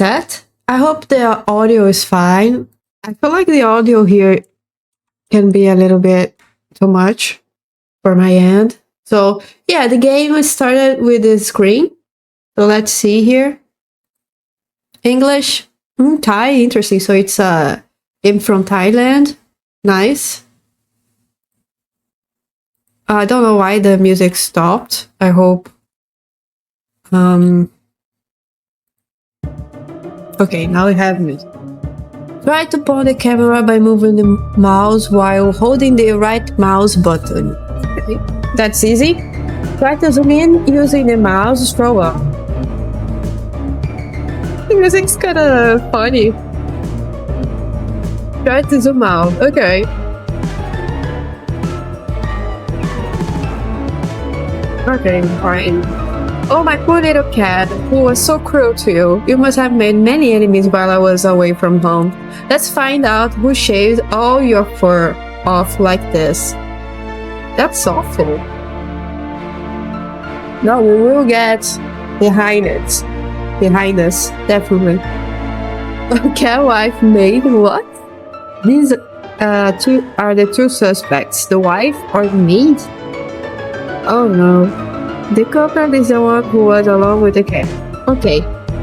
set. I hope the audio is fine. I feel like the audio here can be a little bit too much for my end. So yeah, the game started with the screen. So let's see here. English, Thai, interesting. So it's game from Thailand. Nice. I don't know why the music stopped. I hope. Okay, now we have music. Try to point the camera by moving the mouse while holding the right mouse button. Okay, that's easy. Try to zoom in using the mouse scroll up. The music's kind of funny. Try to zoom out. Okay. Okay, fine. Oh, my poor little cat, who was so cruel to you. You must have made many enemies while I was away from home. Let's find out who shaved all your fur off like this. That's awful. No, we will get behind it. Behind us, definitely. Cat wife made what? These two are the two suspects, the wife or the maid? Oh no. The culprit is the one who was along with the cat. Okay.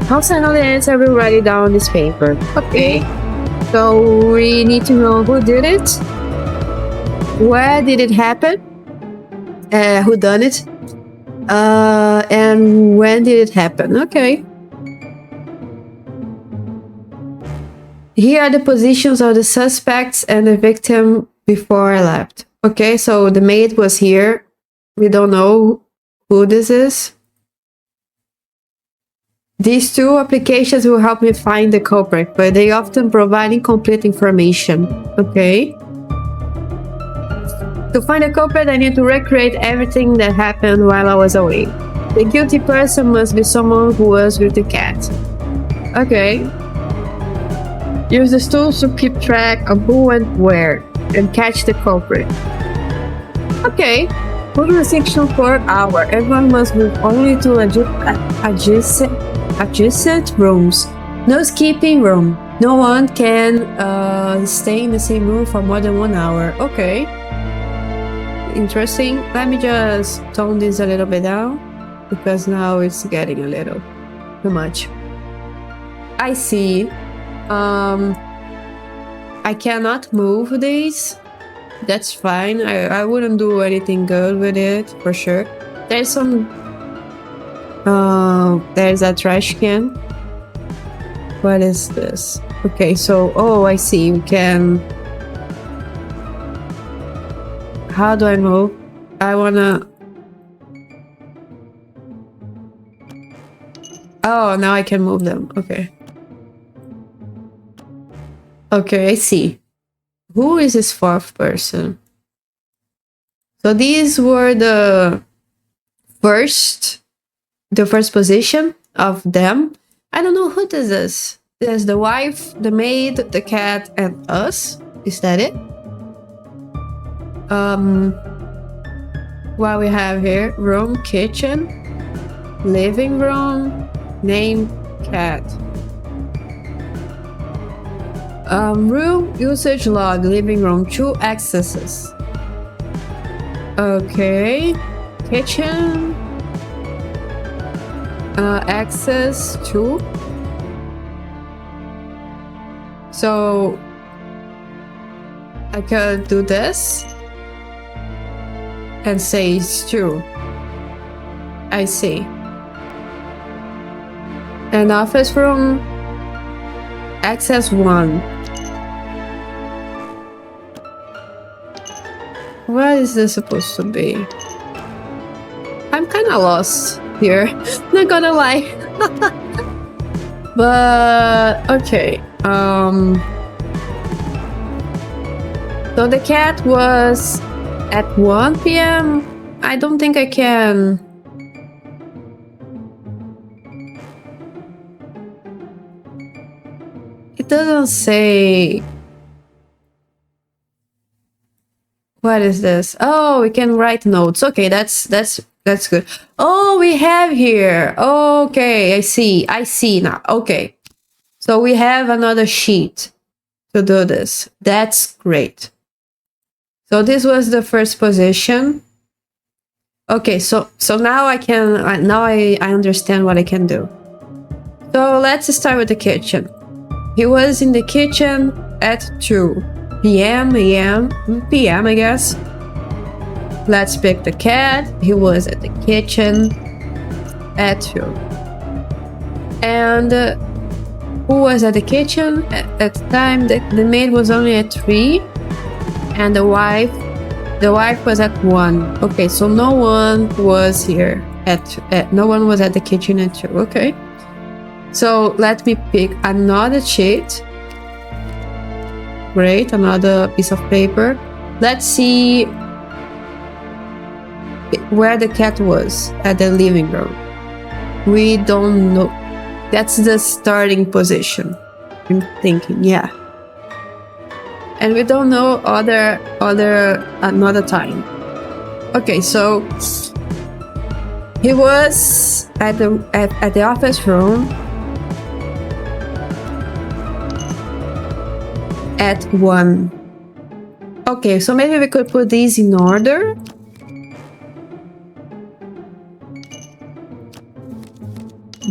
I'll send all the answer. We'll write it down on this paper. Okay. So we need to know who did it. Where did it happen? Who done it? And when did it happen? Okay. Here are the positions of the suspects and the victim before I left. Okay, so the maid was here. We don't know who this is. These two applications will help me find the culprit, but they often provide incomplete information. Okay. To find the culprit, I need to recreate everything that happened while I was away. The guilty person must be someone who was with the cat. Okay. Use the tools to keep track of who went where and catch the culprit. Okay. Put a section per hour. Everyone must move only to adjacent rooms. No skipping room. No one can stay in the same room for more than 1 hour. Okay. Interesting. Let me just tone this a little bit down because now it's getting a little too much. I see. I cannot move these. That's fine. I wouldn't do anything good with it for sure. There's some. There's a trash can. What is this? Okay, so I see. We can. How do I move? I wanna. Oh, now I can move them. Okay. Okay, I see. Who is this fourth person? So these were the first position of them. I don't know who this is. There's the wife, the maid, the cat, and us. Is that it? What we have here? Room, kitchen, living room, name, cat. Room usage log, living room, 2 accesses. Okay, kitchen, access 2. So I could do this and say it's 2. I see. And office room, access 1. What is this supposed to be? I'm kind of lost here, not gonna lie. But okay. So the cat was at 1 p.m. I don't think I can. It doesn't say. What is this? Oh, we can write notes. Okay, that's good. Oh, we have here. Okay, I see now. Okay. So we have another sheet to do this. That's great. So this was the first position. Okay, so now I understand what I can do. So let's start with the kitchen. He was in the kitchen at 2 p.m. p.m. I guess. Let's pick the cat. He was at the kitchen at 2. And who was at the kitchen at the time? The maid was only at 3, and the wife was at 1. Okay, so no one was here no one was at the kitchen at 2. Okay, so let me pick another sheet. Great, another piece of paper. Let's see where the cat was at the living room. We don't know. That's the starting position, I'm thinking. Yeah, and we don't know another time. Okay, so he was at the office room at 1. Okay, so maybe we could put these in order.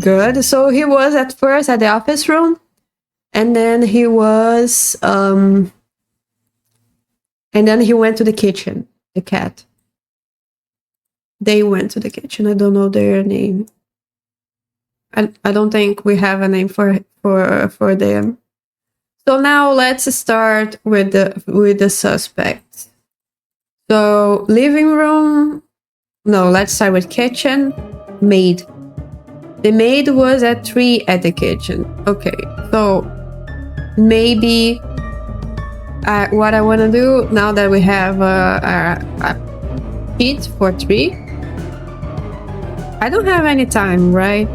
Good. So he was at first at the office room, and then he was and then he went to the kitchen. The cat. They went to the kitchen. I don't know their name. I don't think we have a name for them. So now let's start with the suspects. So living room. No, let's start with kitchen. Maid. The maid was at 3 at the kitchen. Okay, so maybe what I want to do now that we have a sheet for 3. I don't have any time, right?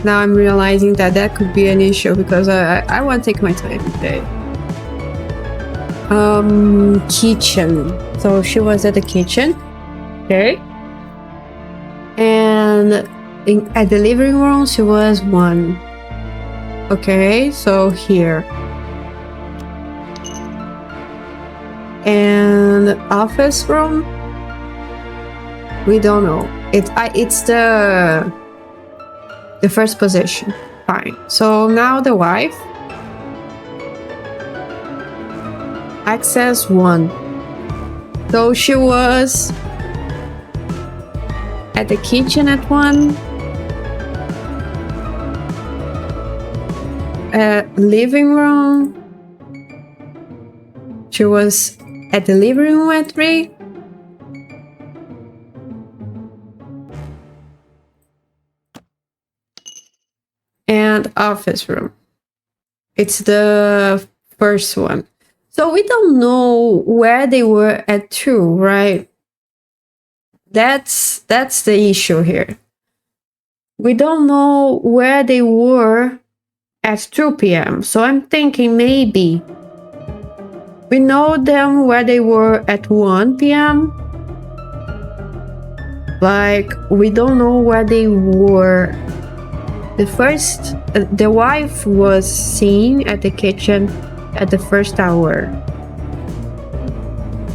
Now I'm realizing that could be an issue because I want to take my time today. Kitchen. So she was at the kitchen. Okay. And at the living room, she was 1. Okay, so here. And office room, we don't know. It's the first position. Fine. So now the wife. Access 1. So she was at the kitchen at 1. Living room. She was at the living room at 3. And office room. It's the first one. So we don't know where they were at 2, right? That's the issue here. We don't know where they were at 2 p.m. So I'm thinking maybe we know them where they were at 1 p.m. Like, we don't know where they were. The wife was seen at the kitchen at the first hour.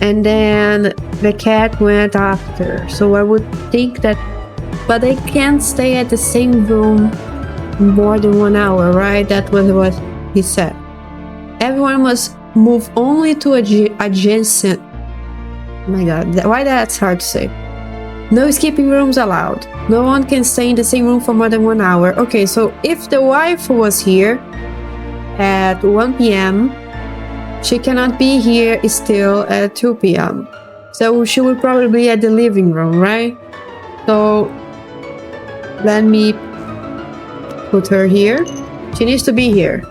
And then the cat went after. So I would think that, but they can't stay at the same room more than 1 hour, right? That was what he said. Everyone must move only to adjacent. Oh my god, why that's hard to say. No escaping rooms allowed. No one can stay in the same room for more than 1 hour. Okay, so if the wife was here at 1 p.m., she cannot be here still at 2 p.m. So she would probably be at the living room, right? So let me put her here. She needs to be here.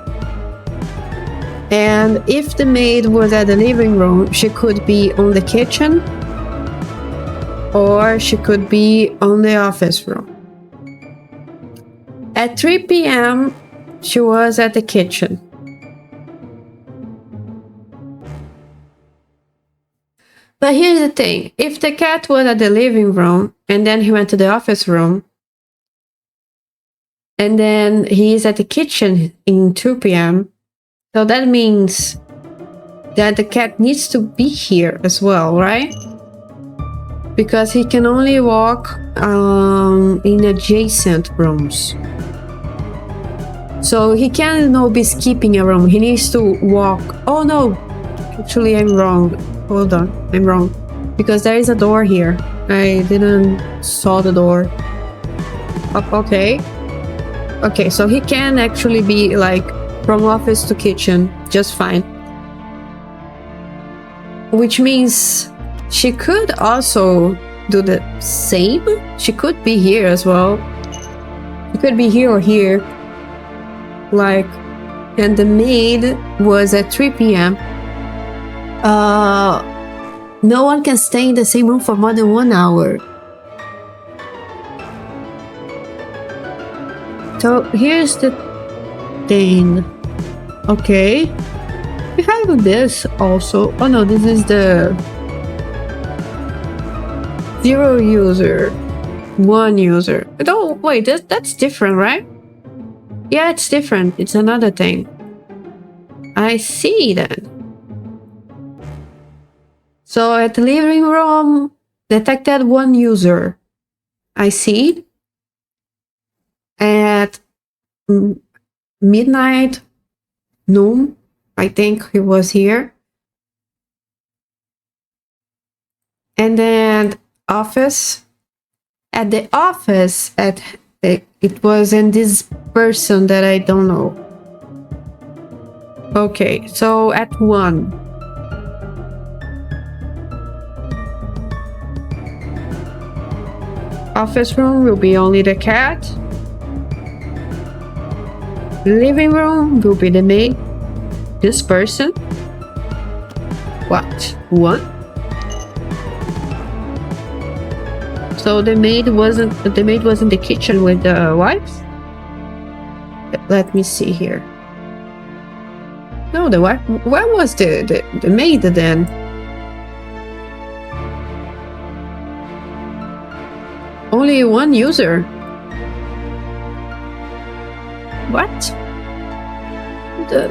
And if the maid was at the living room, she could be on the kitchen, or she could be on the office room. At 3 p.m., she was at the kitchen. But here's the thing. If the cat was at the living room and then he went to the office room, And then he is at the kitchen in 2 p.m. So that means that the cat needs to be here as well, right? Because he can only walk in adjacent rooms. So he can be skipping a room. He needs to walk. Oh no, actually I'm wrong. Hold on, I'm wrong. Because there is a door here. I didn't saw the door. Okay. Okay, so he can actually be like from office to kitchen just fine. Which means she could also do the same. She could be here as well. She could be here or here. Like, and the maid was at 3 p.m. No one can stay in the same room for more than 1 hour. So here's the thing. Okay. We have this also. Oh no, this is the 0 user, 1 user. Oh wait, that's different, right? Yeah, it's different. It's another thing. I see then. So at the living room, detected 1 user. I see. At midnight, noon, I think he was here. And then office. At the office, it was in this person that I don't know. Okay, so at 1. Office room will be only the cat. Living room will be the maid. This person. What? 1? So the maid wasn't in the kitchen with the wife? Let me see here. No, the wife. Where was the maid then? Only 1 user. What?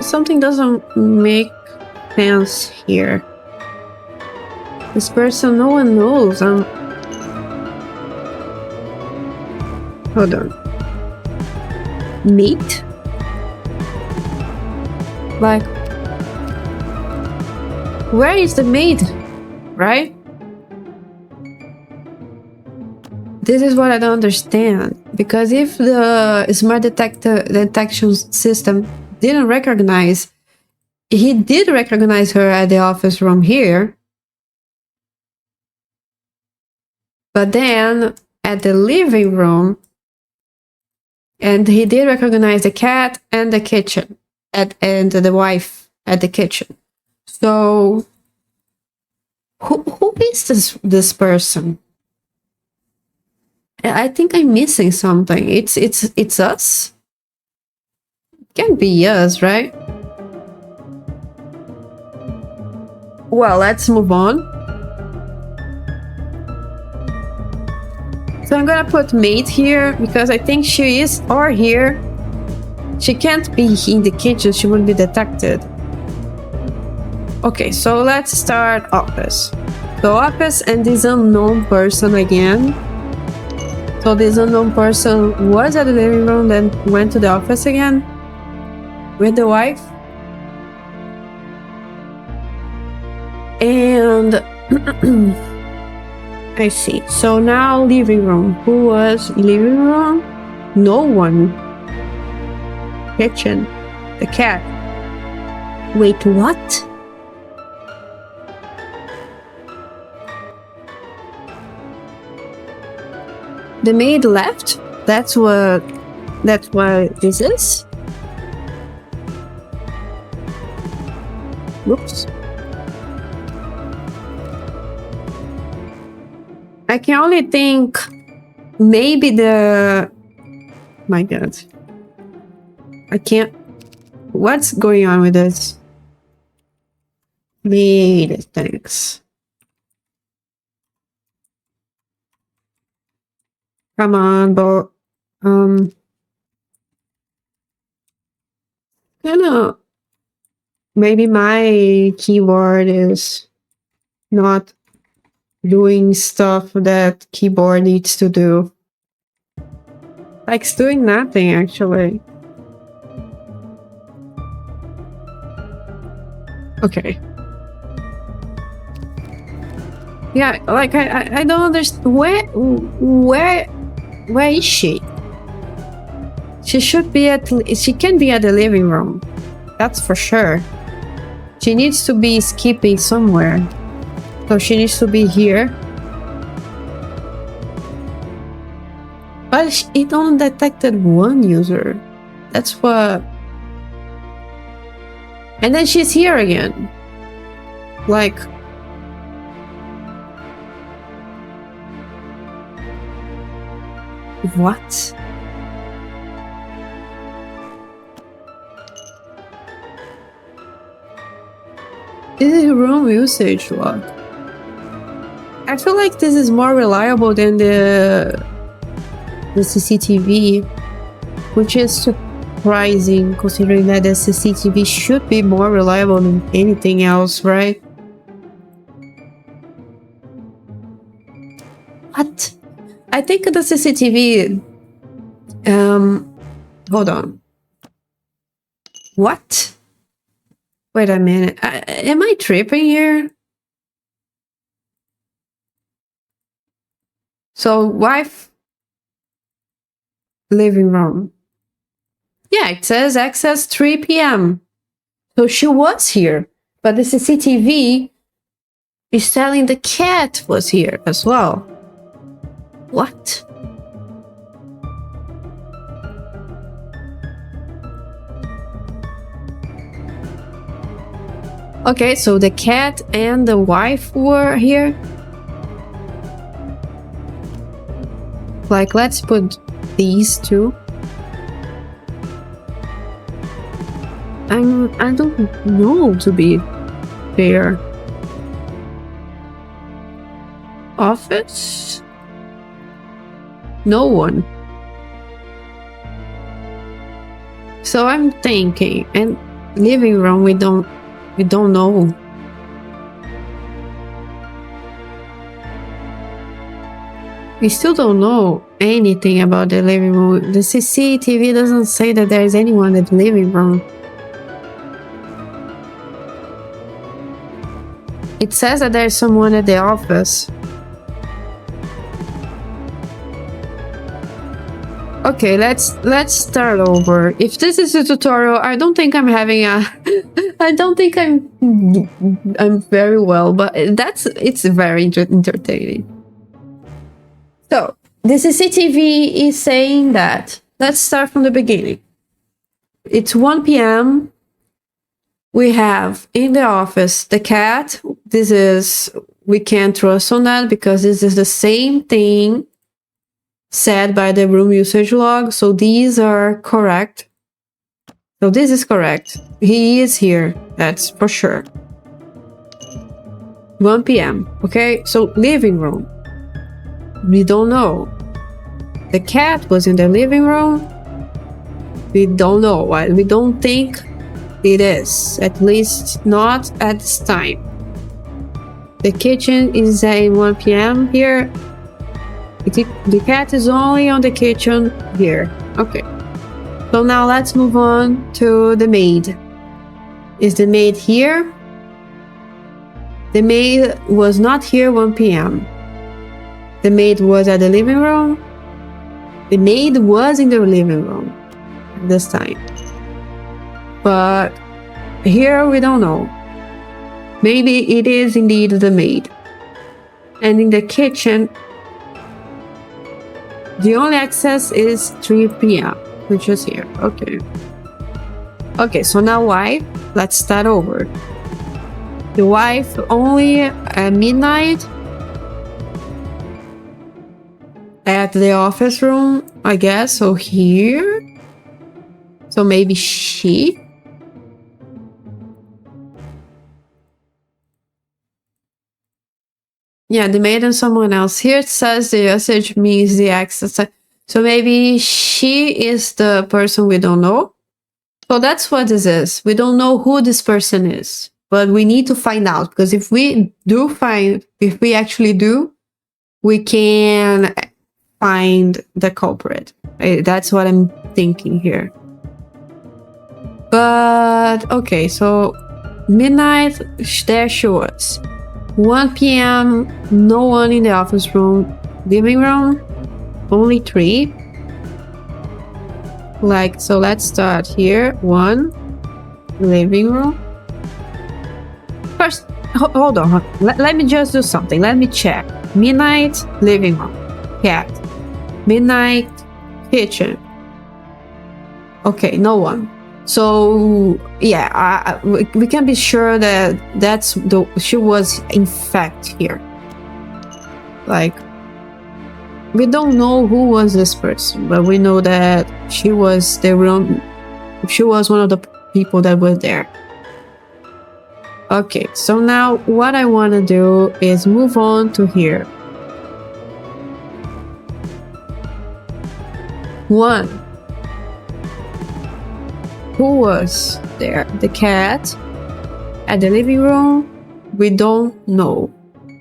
Something doesn't make sense here. This person, no one knows. Hold on. Meat? Like, where is the maid? Right? This is what I don't understand. Because if the smart detection system didn't recognize, he did recognize her at the office room here. But then at the living room, and he did recognize the cat and the kitchen, and the wife at the kitchen. So, who is this person? I think I'm missing something. It's us. It can't be us, right? Well, let's move on. So I'm gonna put maid here because I think she is or here. She can't be in the kitchen. She will be detected. Okay, so let's start office. So office and this unknown person again. So this unknown person was at the living room, then went to the office again with the wife. And I see. So now living room. Who was living room? No one. Kitchen. The cat. Wait, what? The maid left? That's what this is? Whoops. I can only think maybe my god. I can't. What's going on with this? Maid, thanks. Come on, but I don't know. Maybe my keyboard is not doing stuff that keyboard needs to do. Like it's doing nothing actually. Okay. Yeah, like I don't understand where is she? She should be she can be at the living room. That's for sure. She needs to be skipping somewhere. So she needs to be here. But it only detected one user. That's what. And then she's here again. Like. What? This is room usage log. I feel like this is more reliable than the CCTV, which is surprising considering that the CCTV should be more reliable than anything else, right? What? I think the CCTV... hold on. What? Wait a minute. Am I tripping here? So, wife... living room. Yeah, it says access 3 p.m. So she was here. But the CCTV is telling the cat was here as well. What? Okay, so the cat and the wife were here. Like, let's put these two. I don't know, to be fair. Office? No one. So I'm thinking, and living room we don't know. We still don't know anything about the living room. The CCTV doesn't say that there is anyone in the living room. It says that there's someone at the office. Okay, let's start over. If this is a tutorial, I don't think I'm having a... I don't think I'm very well, but it's very entertaining. So, the CCTV is saying that... Let's start from the beginning. It's 1 p.m. We have in the office the cat. This is... We can't trust on that because this is the same thing said by the room usage log. So these are correct. So this is correct. He is here. That's for sure. 1 p.m. Okay, so living room. We don't know. The cat was in the living room. We don't know. We don't think it is. At least not at this time. The kitchen is at 1 p.m. here. The cat is only on the kitchen here. Okay. So now let's move on to the maid. Is the maid here? The maid was not here 1 p.m. The maid was at the living room. The maid was in the living room at this time. But here we don't know. Maybe it is indeed the maid. And in the kitchen, the only access is 3 p.m., which is here. Okay. Okay, so now wife. Let's start over. The wife only at midnight at the office room, I guess. So here. So maybe she. Yeah, the maid and someone else. Here it says the usage means the access. So maybe she is the person we don't know. So that's what this is. We don't know who this person is, but we need to find out, because if we actually do, we can find the culprit. That's what I'm thinking here. But okay, so midnight, there she was. 1 p.m, no one in the office room. Living room, only 3. Like, so let's start here. 1, living room. First, hold on. Let me just do something. Let me check. Midnight, living room. Cat. Midnight, kitchen. Okay, no one. So yeah, we can be sure that she was in fact here. Like, we don't know who was this person, but we know that she was one of the people that were there. Okay, so now what I want to do is move on to here. 1. Who was there? The cat. At the living room, we don't know.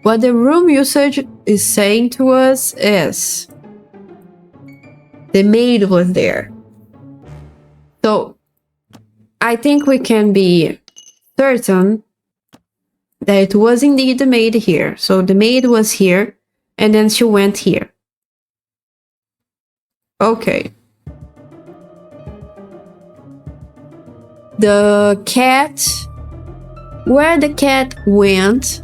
What the room usage is saying to us is the maid was there. So I think we can be certain that it was indeed the maid here. So the maid was here, and then she went here. Okay. The cat, where the cat went,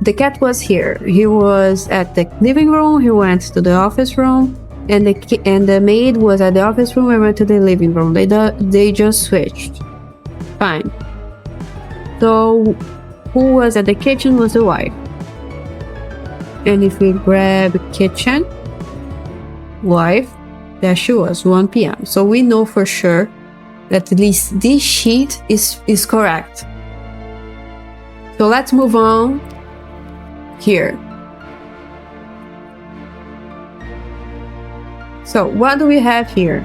the cat was here. He was at the living room, he went to the office room, and the maid was at the office room and went to the living room. They just switched. Fine. So who was at the kitchen was the wife. And if we grab kitchen, wife, there she was, 1 p.m. So we know for sure that at least this sheet is correct. So let's move on here. So what do we have here?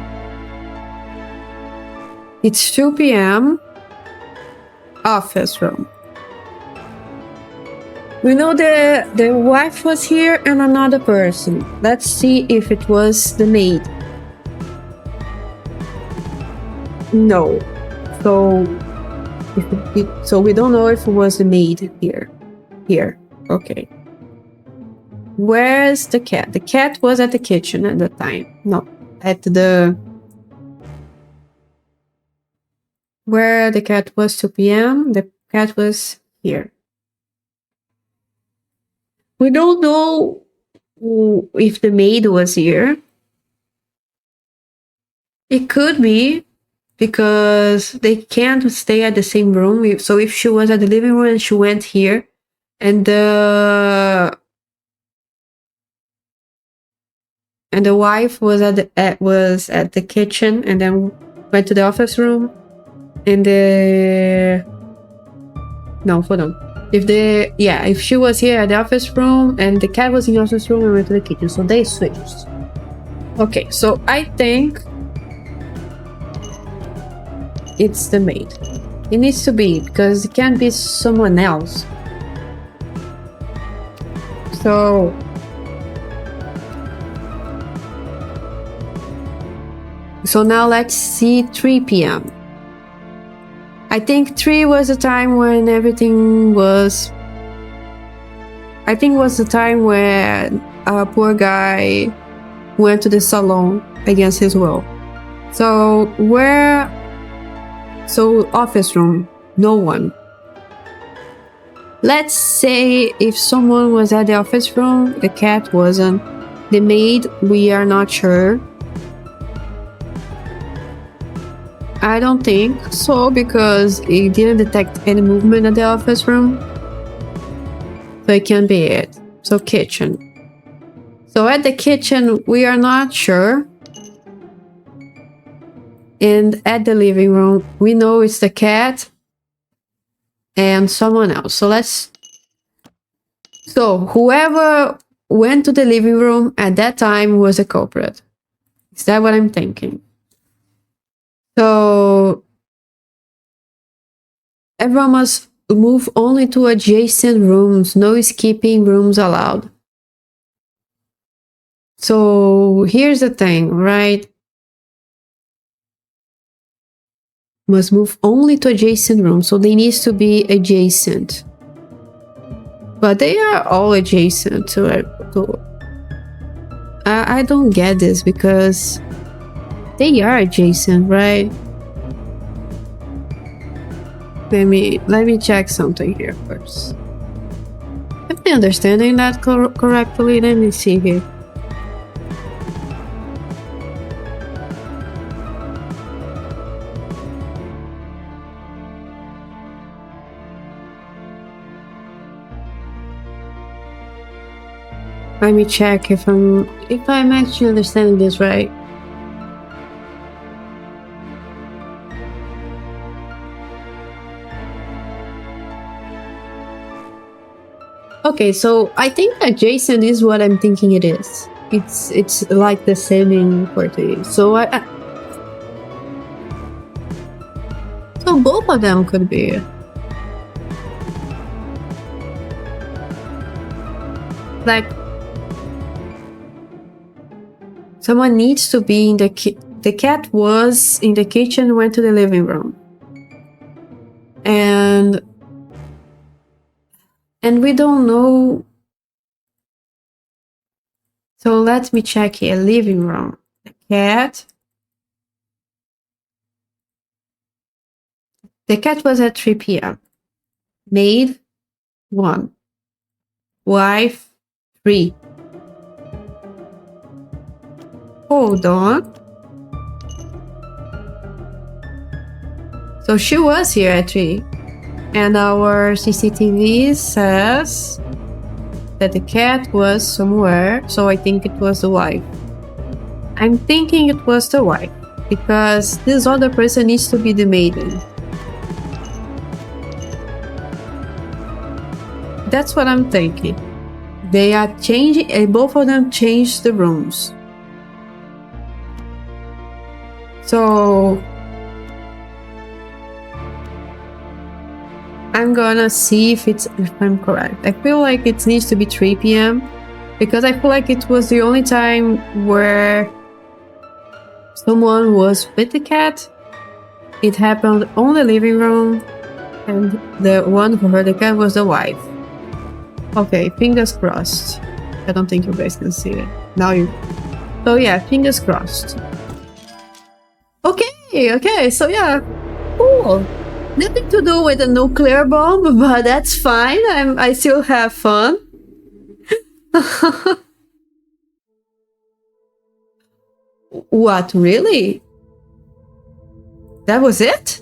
It's 2 p.m. office room. We know the wife was here and another person. Let's see if it was the maid. No. So we don't know if it was the maid here. Here. Okay. Where's the cat? The cat was at the kitchen at the time. No. At the... Where the cat was 2 p.m. The cat was here. We don't know if the maid was here. It could be because they can't stay at the same room. So if she was at the living room and she went here, and the wife was at the kitchen and then went to the office room, and no, hold on. If she was here at the office room and the cat was in the office room and went to the kitchen, so they switched. Okay, so I think it's the maid. It needs to be, because it can't be someone else. So now let's see 3 p.m. I think 3 was the time when everything was... I think it was the time where a poor guy went to the salon against his will. So office room, no one. Let's say if someone was at the office room, the cat wasn't. The maid, we are not sure. I don't think so, because it didn't detect any movement at the office room. So it can be it. So kitchen. So at the kitchen, we are not sure. And at the living room, we know it's the cat and someone else. So whoever went to the living room at that time was a culprit. Is that what I'm thinking? So Everyone must move only to adjacent rooms. No skipping rooms allowed. So here's the thing, right? Must move only to adjacent rooms. So they need to be adjacent. But they are all adjacent to I don't get this because they are adjacent, right? Let me check something here first. Am I understanding that correctly? Let me see here. Let me check if I'm actually understanding this right. Okay, so I think adjacent is what I'm thinking it is. It's like the same in Portuguese. So so both of them could be. Like someone needs to be in the cat was in the kitchen, went to the living room. And we don't know. So let me check here. Living room. The cat. The cat was at 3 p.m. Maid 1. Wife 3. Hold on. So she was here at 3. And our CCTV says that the cat was somewhere. So I think it was the wife. I'm thinking it was the wife. Because this other person needs to be the maiden. That's what I'm thinking. They are changing, and both of them changed the rooms. So I'm gonna see if I'm correct. I feel like it needs to be 3 p.m. because I feel like it was the only time where someone was with the cat. It happened on the living room, and the one who heard the cat was the wife. Okay, fingers crossed. I don't think you guys can see it. Now you... So yeah, fingers crossed. Okay, so yeah. Cool. Nothing to do with a nuclear bomb, but that's fine. I still have fun. What, really? That was it?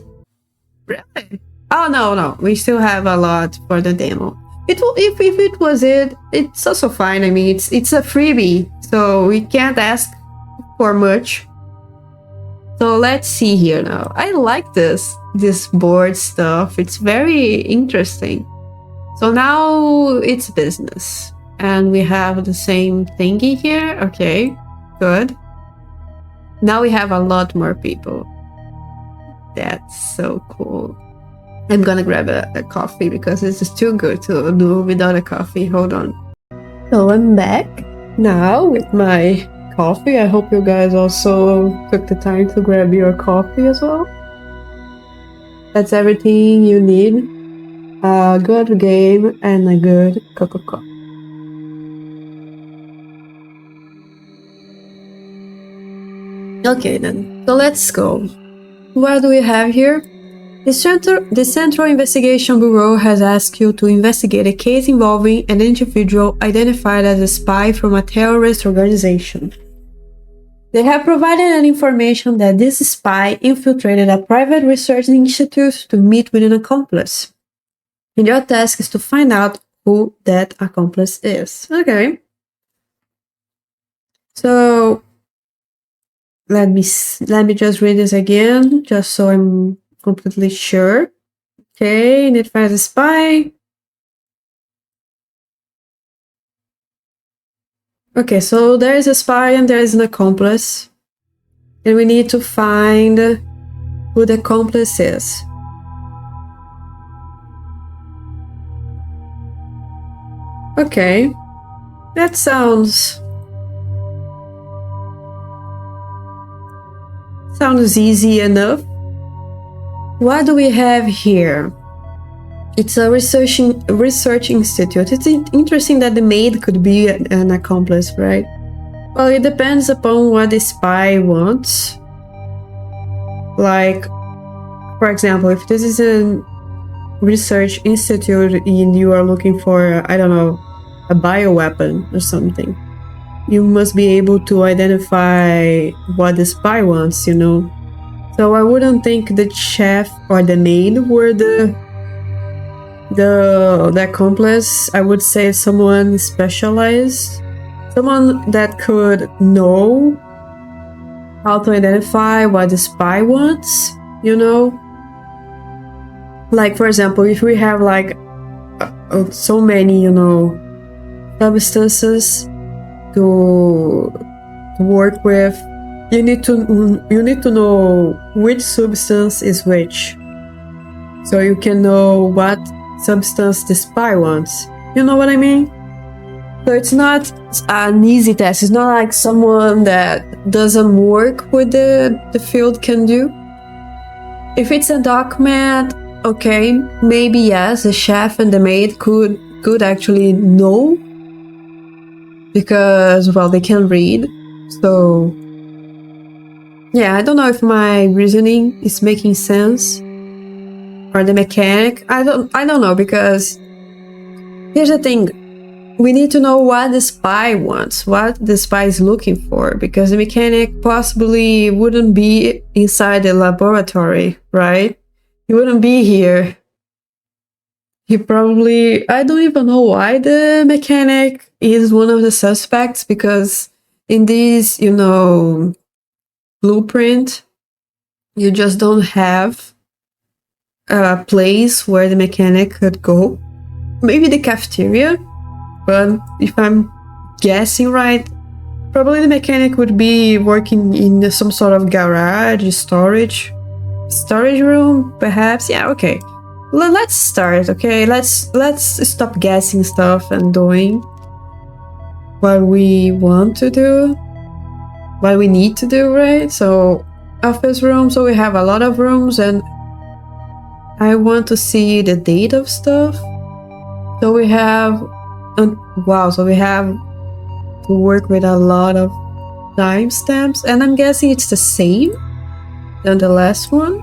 Really? Oh, no. We still have a lot for the demo. If it was it, it's also fine. I mean, it's a freebie, so we can't ask for much. So let's see here now. I like this board stuff. It's very interesting. So now it's business. And we have the same thingy here. Okay, good. Now we have a lot more people. That's so cool. I'm gonna grab a coffee because this is too good to do without a coffee. Hold on. So I'm back now with my coffee. I hope you guys also took the time to grab your coffee as well. That's everything you need. A good game and a good Coca-Cola. Okay then, so let's go. What do we have here? The Central Investigation Bureau has asked you to investigate a case involving an individual identified as a spy from a terrorist organization. They have provided an information that this spy infiltrated a private research institute to meet with an accomplice. And your task is to find out who that accomplice is. Okay. So let me just read this again, just so I'm completely sure. Okay, identify the spy. Okay, so there is a spy and there is an accomplice. And we need to find who the accomplice is. Okay. That sounds easy enough. What do we have here? It's a research institute. It's interesting that the maid could be an accomplice, right? Well, it depends upon what the spy wants. Like, for example, if this is a research institute and you are looking for, I don't know, a bioweapon or something, you must be able to identify what the spy wants, you know? So I wouldn't think the chef or the maid were the accomplice. I would say someone specialized, someone that could know how to identify what the spy wants, you know? Like, for example, if we have like so many, you know, substances to work with, you need to know which substance is which, so you can know what substance the spy wants. You know what I mean? So it's not an easy test. It's not like someone that doesn't work with the field can do. If it's a document, okay, maybe yes, the chef and the maid could actually know, because, well, they can read. So yeah, I don't know if my reasoning is making sense, or the mechanic. I don't know, because here's the thing. We need to know what the spy wants, what the spy is looking for, because the mechanic possibly wouldn't be inside the laboratory, right? He wouldn't be here. He probably... I don't even know why the mechanic is one of the suspects, because in this, you know, blueprint, you just don't have a place where the mechanic could go. Maybe the cafeteria, but if I'm guessing right, probably the mechanic would be working in some sort of garage, storage room, perhaps. Yeah, okay. Let's start, okay? Let's stop guessing stuff and doing what we want to do, what we need to do, right? So, office room, so we have a lot of rooms, and I want to see the date of stuff. So we have... wow, so we have to work with a lot of timestamps, and I'm guessing it's the same than the last one.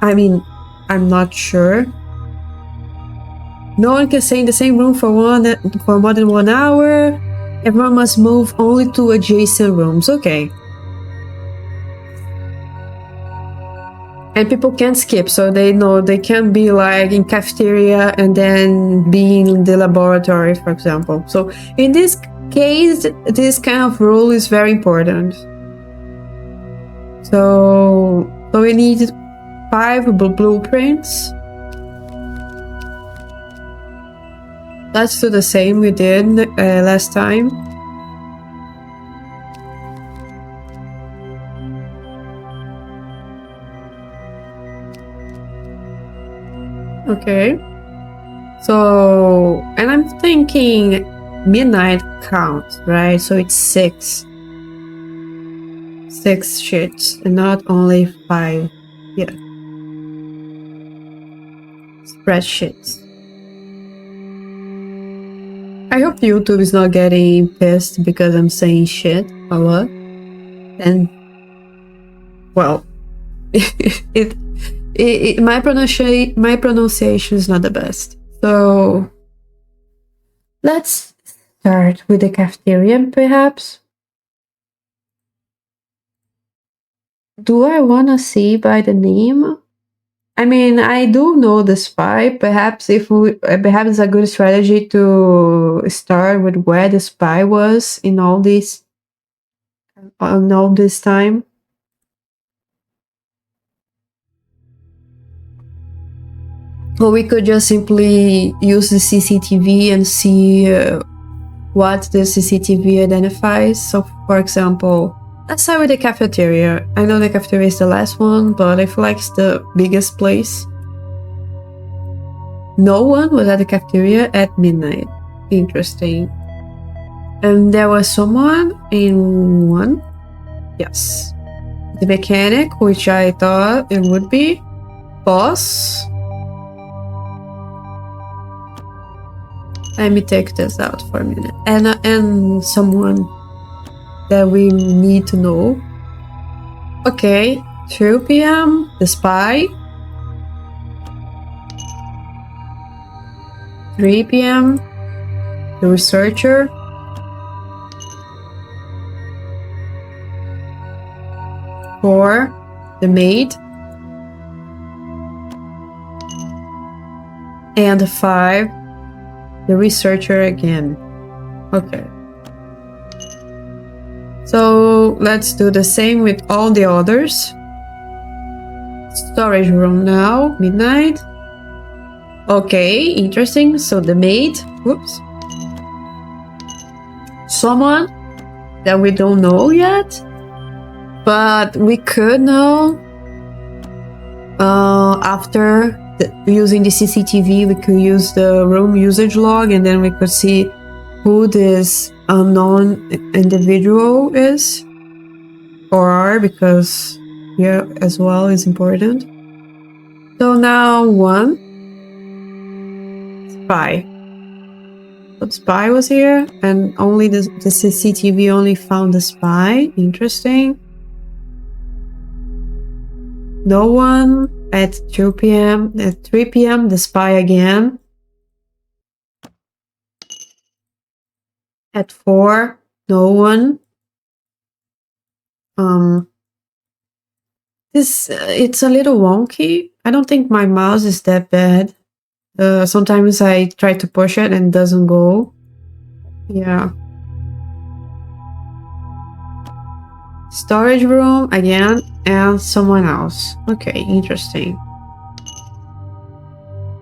I mean, I'm not sure. No one can stay in the same room for more than 1 hour. Everyone must move only to adjacent rooms. Okay. And people can't skip, so they know they can be like in cafeteria and then be in the laboratory, for example. So in this case, this kind of rule is very important. So we need 5 blueprints. Let's do the same we did last time. Okay. So, and I'm thinking midnight counts, right? So it's 6 sheets and not only 5. Yeah. Spreadsheets. I hope YouTube is not getting pissed because I'm saying shit a lot. And, well, my pronunciation is not the best. So let's start with the cafeteria, perhaps. Do I want to see by the name? I mean, I do know the spy. Perhaps perhaps it's a good strategy to start with where the spy was in all this time. Or we could just simply use the CCTV and see what the CCTV identifies. So, for example, let's start with the cafeteria. I know the cafeteria is the last one, but I feel like it's the biggest place. No one was at the cafeteria at midnight. Interesting. And there was someone in one? Yes. The mechanic, which I thought it would be. Boss. Let me take this out for a minute. And someone that we need to know. Okay, 2 p.m. The spy. 3 p.m. The researcher. 4. The maid. And 5. The researcher again. Okay. So let's do the same with all the others. Storage room now, midnight. Okay, interesting. So the maid, whoops. Someone that we don't know yet, but we could know after using the CCTV. We could use the room usage log, and then we could see who this unknown individual is or are, because here as well is important. So now 1 spy. The spy was here, and only the CCTV only found the spy. Interesting. No one at 2 p.m. At 3 p.m. the spy again. At 4, no one. It's a little wonky. I don't think my mouse is that bad. Sometimes I try to push it and it doesn't go. Yeah. Storage room again, and someone else. Okay, interesting.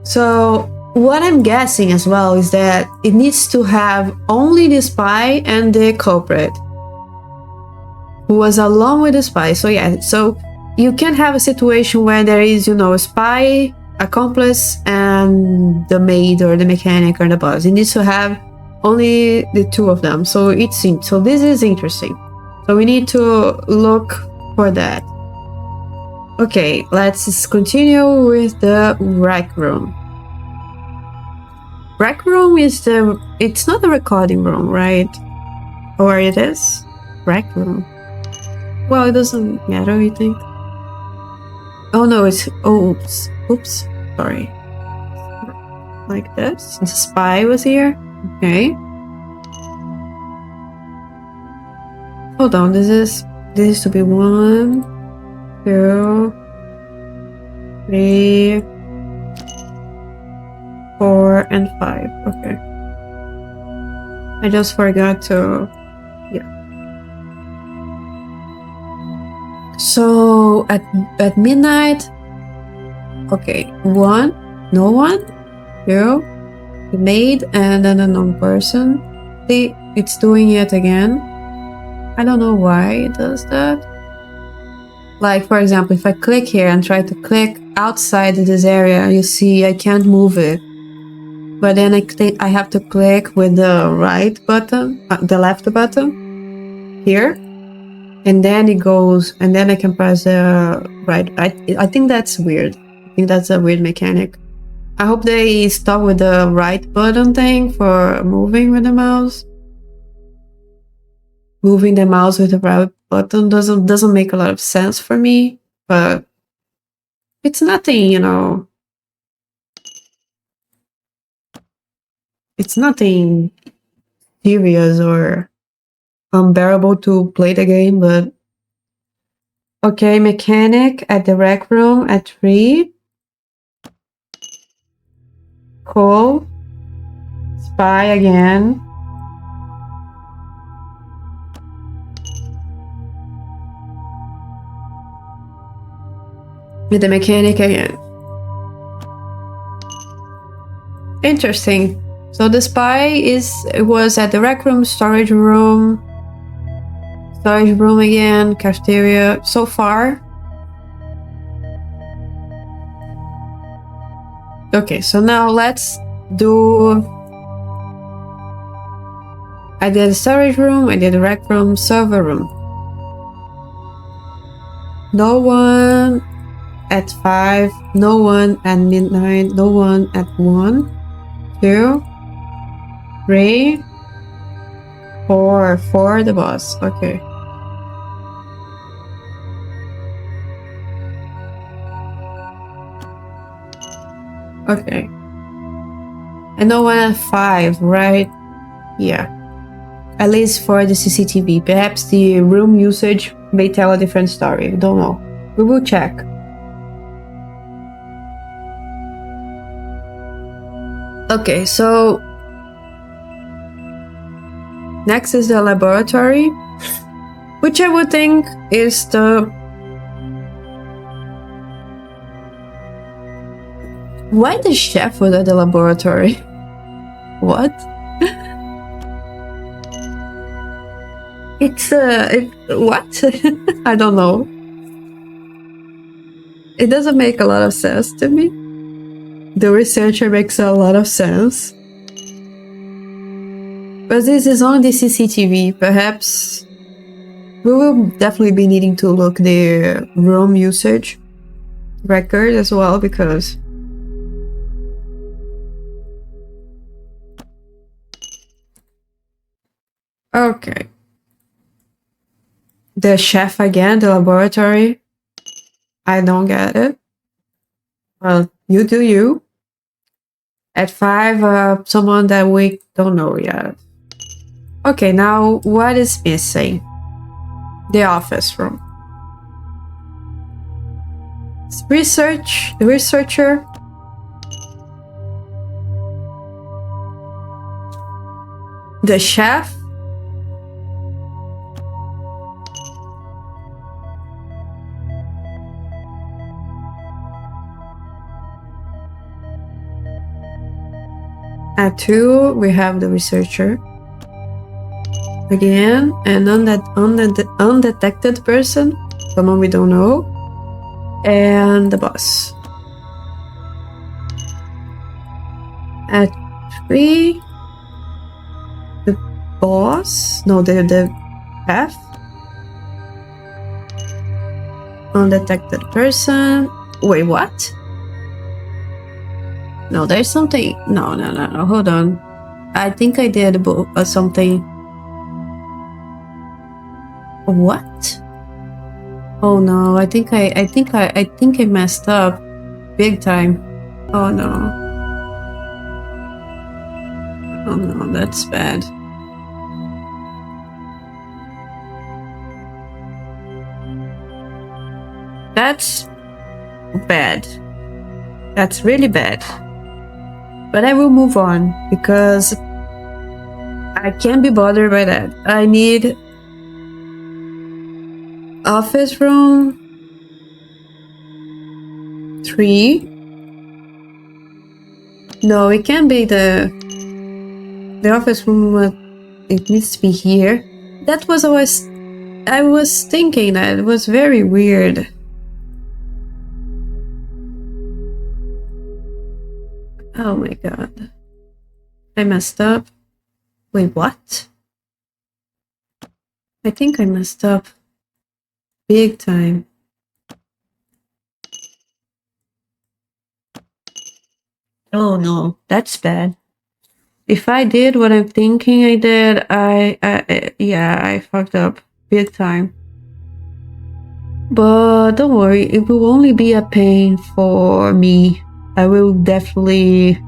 So what I'm guessing as well is that it needs to have only the spy and the culprit who was along with the spy. So yeah, so you can have a situation where there is, a spy, accomplice, and the maid or the mechanic or the boss. It needs to have only the 2 of them. So it seems, so this is interesting. So we need to look for that. Okay, let's continue with the rec room. Rec room is it's not the recording room, right? Or it is? Rec room. Well, it doesn't matter, I think. Oh no, it's, oops, sorry. Like this. The spy was here. Okay. Hold on, this is to be 1, 2, 3, 4, and 5. Okay. I just forgot to, yeah. So at midnight, okay, 1, no one, 2, the maid, and then a known person. See, it's doing it again. I don't know why it does that. Like, for example, if I click here and try to click outside this area, you see I can't move it. But then I have to click with the right button, the left button here, and then it goes, and then I can press the right. I think that's weird. I think that's a weird mechanic. I hope they stop with the right button thing for moving with the mouse. Moving the mouse with the right button doesn't make a lot of sense for me, but it's nothing, it's nothing serious or unbearable to play the game, but okay, mechanic at the rec room at 3. Cool. Spy again. With the mechanic again. Interesting. So the spy was at the rec room, storage room again, cafeteria. So far. Okay, so now let's do I did storage room, I did rec room, server room. No one at 5, no one at midnight, no one at 1, 2, 3, 4. 4 the boss. Okay. Okay. And no one at 5, right? Yeah. At least for the CCTV. Perhaps the room usage may tell a different story. Don't know. We will check. Okay, so next is the laboratory, which I would think is the... Why the chef was at the laboratory? What? It's what? I don't know. It doesn't make a lot of sense to me. The researcher makes a lot of sense. But this is on the CCTV. Perhaps we will definitely be needing to look the room usage record as well, because okay. The chef again, the laboratory. I don't get it. Well, you do you. At 5, someone that we don't know yet. Okay, now what is missing? The office room. Research, the researcher. The chef. At 2, we have the researcher. Again, an undetected person, someone we don't know. And the boss. At 3, the boss? No, the chef. Undetected person. Wait, what? No, there's something. No, hold on. I think I did something. What? Oh no, I think I messed up big time. Oh no. Oh no, that's bad. That's bad. That's really bad. But I will move on because I can't be bothered by that. I need office room 3. No, it can't be the office room. It needs to be here. That was always... I was thinking that. It was very weird. Oh my god. I messed up. Wait, what? I think I messed up big time. Oh no, that's bad. If I did what I'm thinking I did, yeah, I fucked up big time. But don't worry, it will only be a pain for me. I will definitely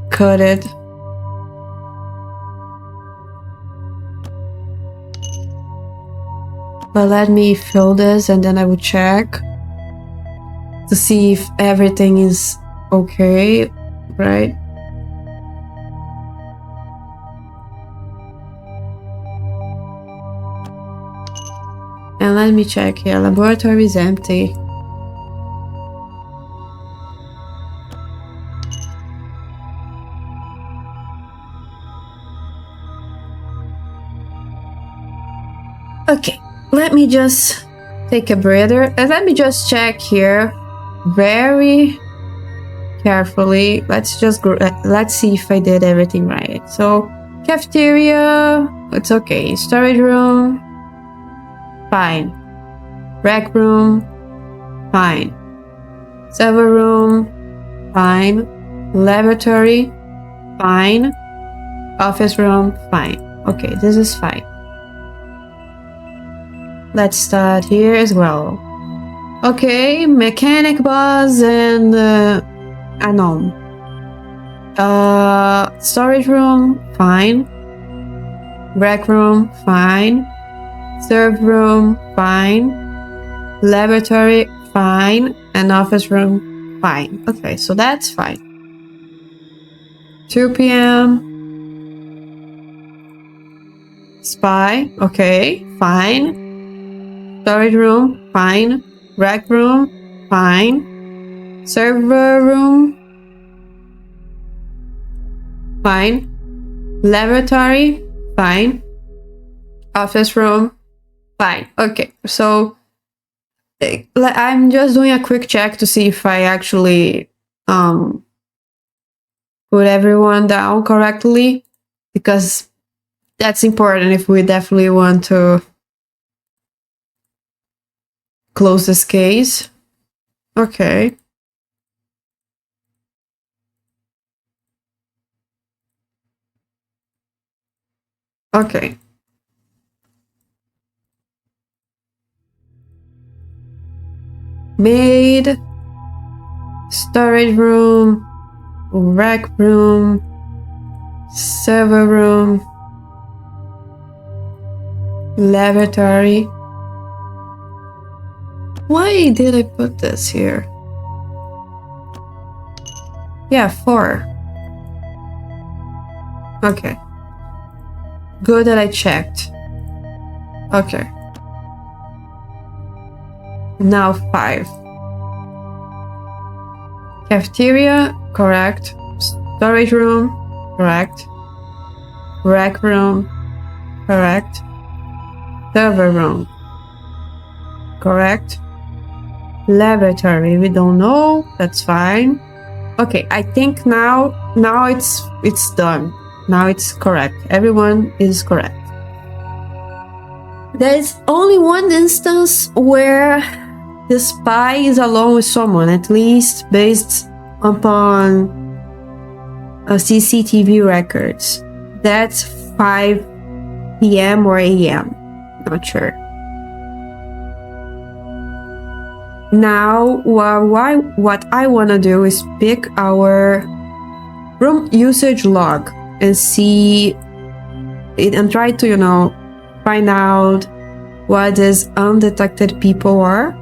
cut it. But let me fill this and then I will check to see if everything is okay, right? And let me check here. Laboratory is empty. Okay, let me just take a breather and let me just check here very carefully. Let's see if I did everything right. So cafeteria, it's okay. Storage room, fine. Rec room, fine. Server room, fine. Laboratory, fine. Office room, fine. Okay, this is fine. Let's start here as well. Okay, mechanic bus and anon. Storage room, fine. Rec room, fine. Serve room, fine. Laboratory, fine. And office room, fine. Okay, so that's fine. 2 p.m. Spy, okay, fine. Storage room, fine. Rec room, fine. Server room, fine. Laboratory, fine. Office room, fine. Okay, so I'm just doing a quick check to see if I actually put everyone down correctly, because that's important if we definitely want to close this case. Okay. Okay. Maid, storage room, rec room, server room, laboratory. Why did I put this here? Yeah, 4. Okay. Good that I checked. Okay. Now 5. Cafeteria, correct. Storage room, correct. Rec room, correct. Server room, correct. Laboratory, we don't know. That's fine. Okay, I think now it's done. Now it's correct. Everyone is correct. There is only one instance where the spy is alone with someone, at least based upon CCTV records. That's 5 p.m. or a.m. Not sure. Now, what I want to do is pick our room usage log and see it and try to, find out what these undetected people are.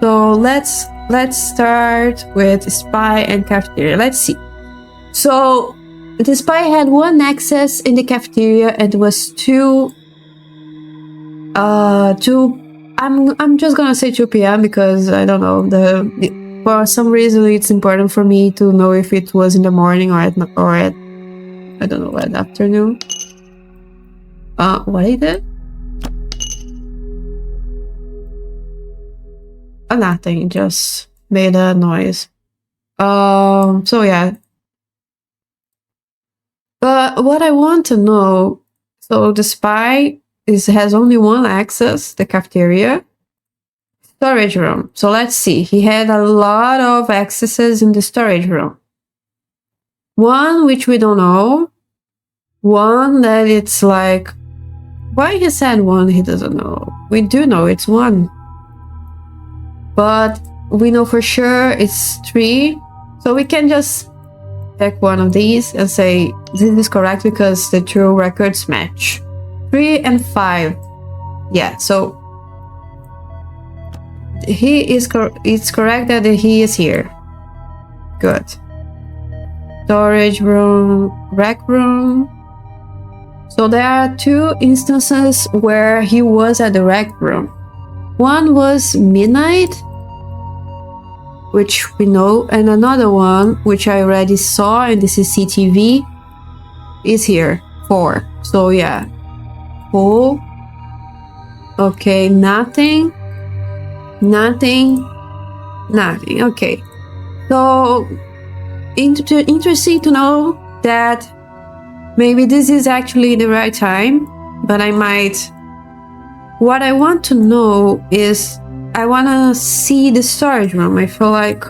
So let's start with spy and cafeteria. Let's see. So the spy had one access in the cafeteria and it was 2 I'm just gonna say 2 p.m. because I don't know, for some reason it's important for me to know if it was in the morning or at I don't know, at afternoon. What I did? Nothing, just made a noise. So yeah. But what I want to know, so the spy has only one access, the cafeteria. Storage room. So let's see. He had a lot of accesses in the storage room. One which we don't know. One that it's like, why he said one he doesn't know. We do know it's 1. But we know for sure it's 3. So we can just pick one of these and say this is correct because the 2 records match. 3 and 5. Yeah, so it's correct that he is here. Good. Storage room, rec room. So there are 2 instances where he was at the rec room. One was midnight, which we know, and another one, which I already saw in the CCTV, is here, 4. So yeah. 4. Okay, nothing. Okay. So interesting to know that maybe this is actually the right time, but I might. What I want to know is I want to see the storage room. I feel like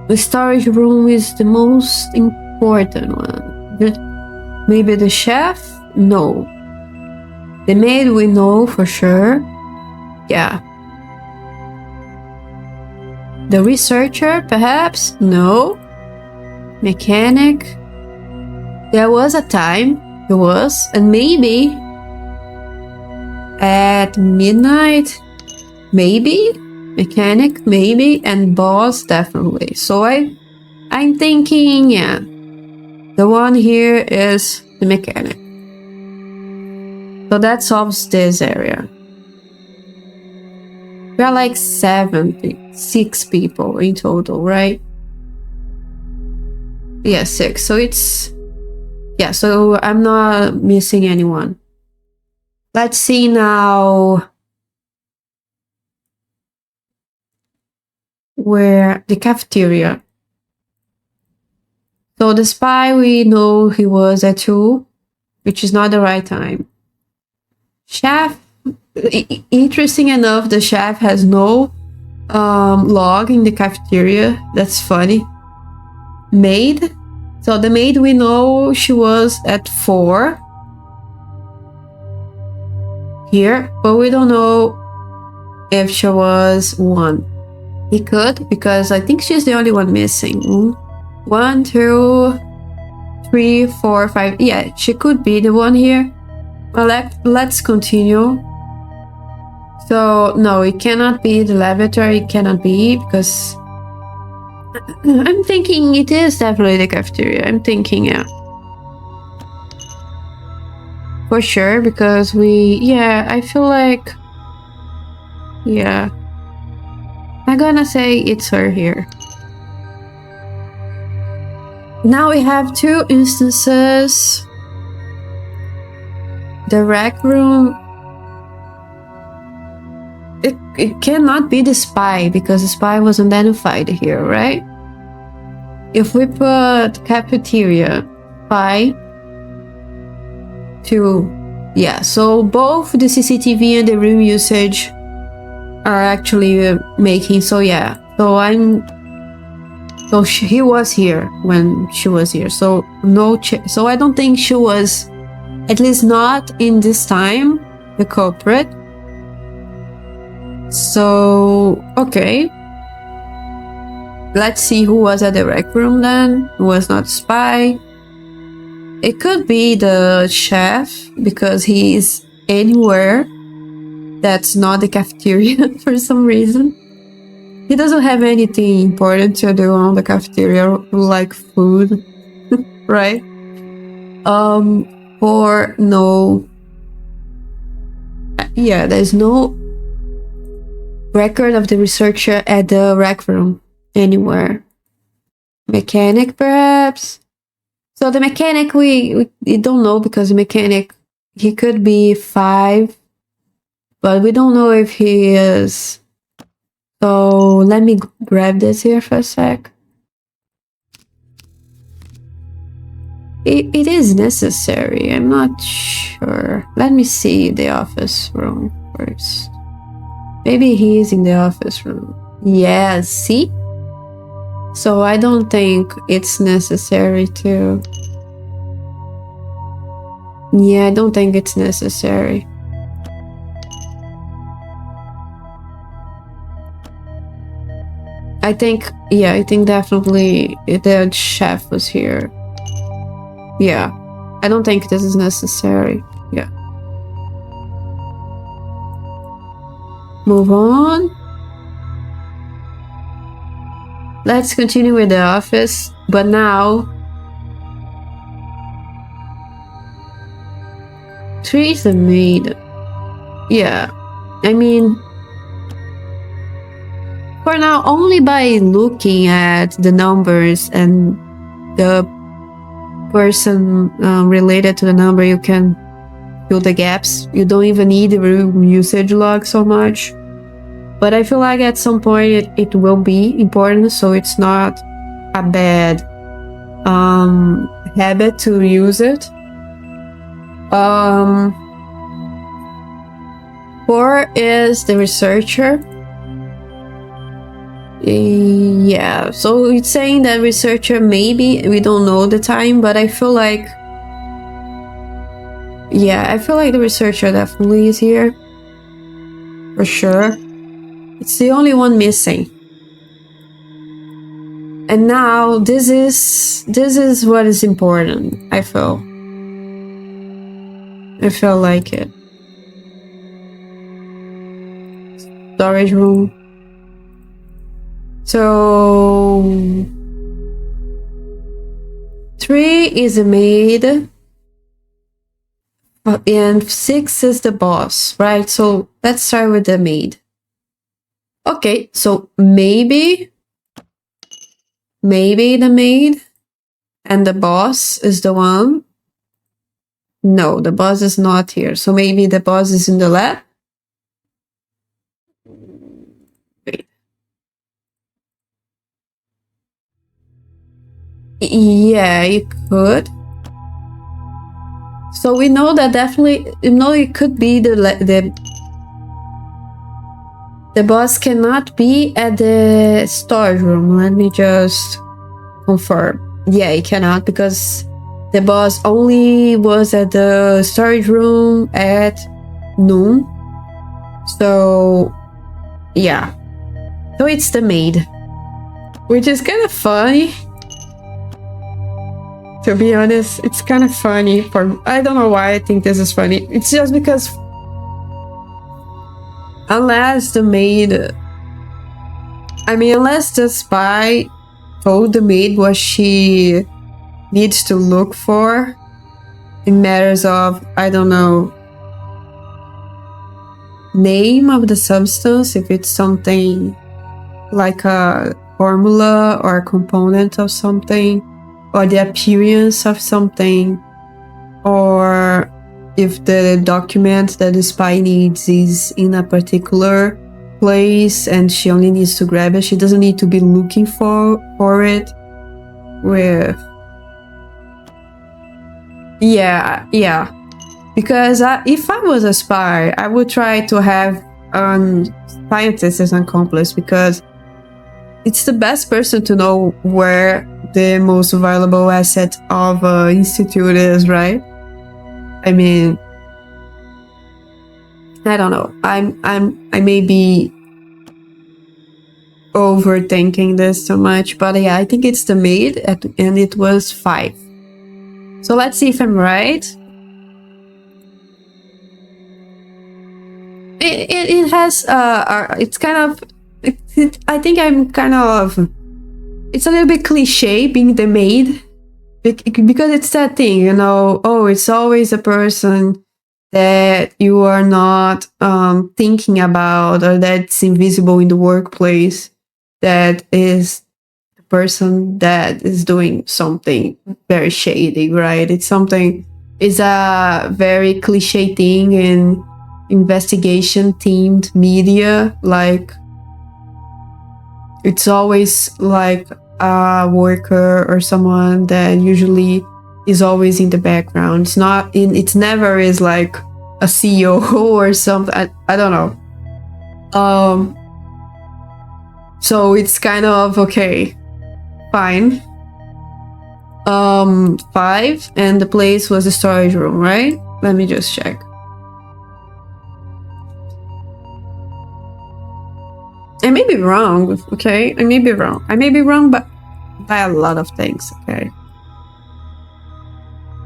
the storage room is the most important one. Maybe the chef? No. The maid we know for sure. Yeah. The researcher, perhaps? No. Mechanic? There was a time. There was. And maybe at midnight? Maybe. Mechanic? Maybe. And boss? Definitely. So I'm thinking, yeah. The one here is the mechanic. So that solves this area. We are like 6 people in total, right? Yeah, 6. So it's... Yeah, so I'm not missing anyone. Let's see now... Where... The cafeteria. So the spy, we know he was at 2, which is not the right time. Chef, interesting enough, the chef has no log in the cafeteria. That's funny. Maid. So the maid, we know she was at 4 here, but we don't know if she was 1. He could, because I think she's the only one missing. 1, 2, 3, 4, 5. Yeah, she could be the one here. Well, let's continue. So, no, it cannot be the lavatory. It cannot be, because I'm thinking it is definitely the cafeteria. I'm thinking, yeah. For sure, because yeah, I feel like, yeah. I'm gonna say it's her here. Now we have 2 instances. The rec room. It cannot be the spy, because the spy was identified here, right? If we put cafeteria, spy, 2. Yeah, so both the CCTV and the room usage are actually making, so yeah. So he was here when she was here, so so I don't think she was, at least not in this time, the culprit. So, okay. Let's see who was at the rec room then. Who was not spy. It could be the chef, because he is anywhere that's not the cafeteria for some reason. He doesn't have anything important to do on the cafeteria, like food, right? Or no. Yeah, there's no record of the researcher at the rec room anywhere. Mechanic, perhaps? So the mechanic, we don't know, because the mechanic, he could be 5, but we don't know if he is. So let me grab this here for a sec. It is necessary. I'm not sure. Let me see the office room first. Maybe he is in the office room. Yeah, see? So I don't think it's necessary to... Yeah, I don't think it's necessary. I think definitely the chef was here. Yeah, I don't think this is necessary. Yeah. Move on. Let's continue with the office, but now 3 is the maid. Yeah, I mean, for now, only by looking at the numbers and the person related to the number, you can fill the gaps. You don't even need the room usage log so much. But I feel like at some point it will be important, so it's not a bad habit to use it. 4 is the researcher. Yeah, so it's saying that researcher, maybe, we don't know the time, but I feel like, yeah, I feel like the researcher definitely is here. For sure. It's the only one missing. And now this is what is important, I feel like it. Storage room. So 3 is a maid, and 6 is the boss, right? So let's start with the maid. Okay, so maybe the maid and the boss is the one. No, the boss is not here. So maybe the boss is in the lab. Wait. Yeah, you could. So we know that definitely, it could be the boss cannot be at the storage room. Let me just confirm. Yeah, he cannot, because the boss only was at the storage room at noon. So, yeah. So it's the maid. Which is kind of funny. To be honest, it's kind of funny. I don't know why I think this is funny. It's just because unless the maid... unless the spy told the maid what she needs to look for in matters of, I don't know, name of the substance, if it's something like a formula or a component of something, or the appearance of something, or if the document that the spy needs is in a particular place and she only needs to grab it. She doesn't need to be looking for it. Yeah. Because if I was a spy, I would try to have scientists as an accomplice, because it's the best person to know where the most valuable asset of an institute is, right? I mean, I don't know. I may be overthinking this too much, but yeah, I think it's the maid, and it was 5. So let's see if I'm right. It has it's kind of I think I'm kind of, it's a little bit cliche being the maid, because it's that thing, oh, it's always a person that you are not thinking about, or that's invisible in the workplace, that is the person that is doing something very shady, right? It's a very cliche thing in investigation themed media. Like, it's always like a worker or someone that usually is always in the background. It's never is like a CEO or something. I don't know. So it's kind of okay, fine. 5, and the place was the storage room, right? Let me just check. I may be wrong, okay? I may be wrong, but by a lot of things, okay?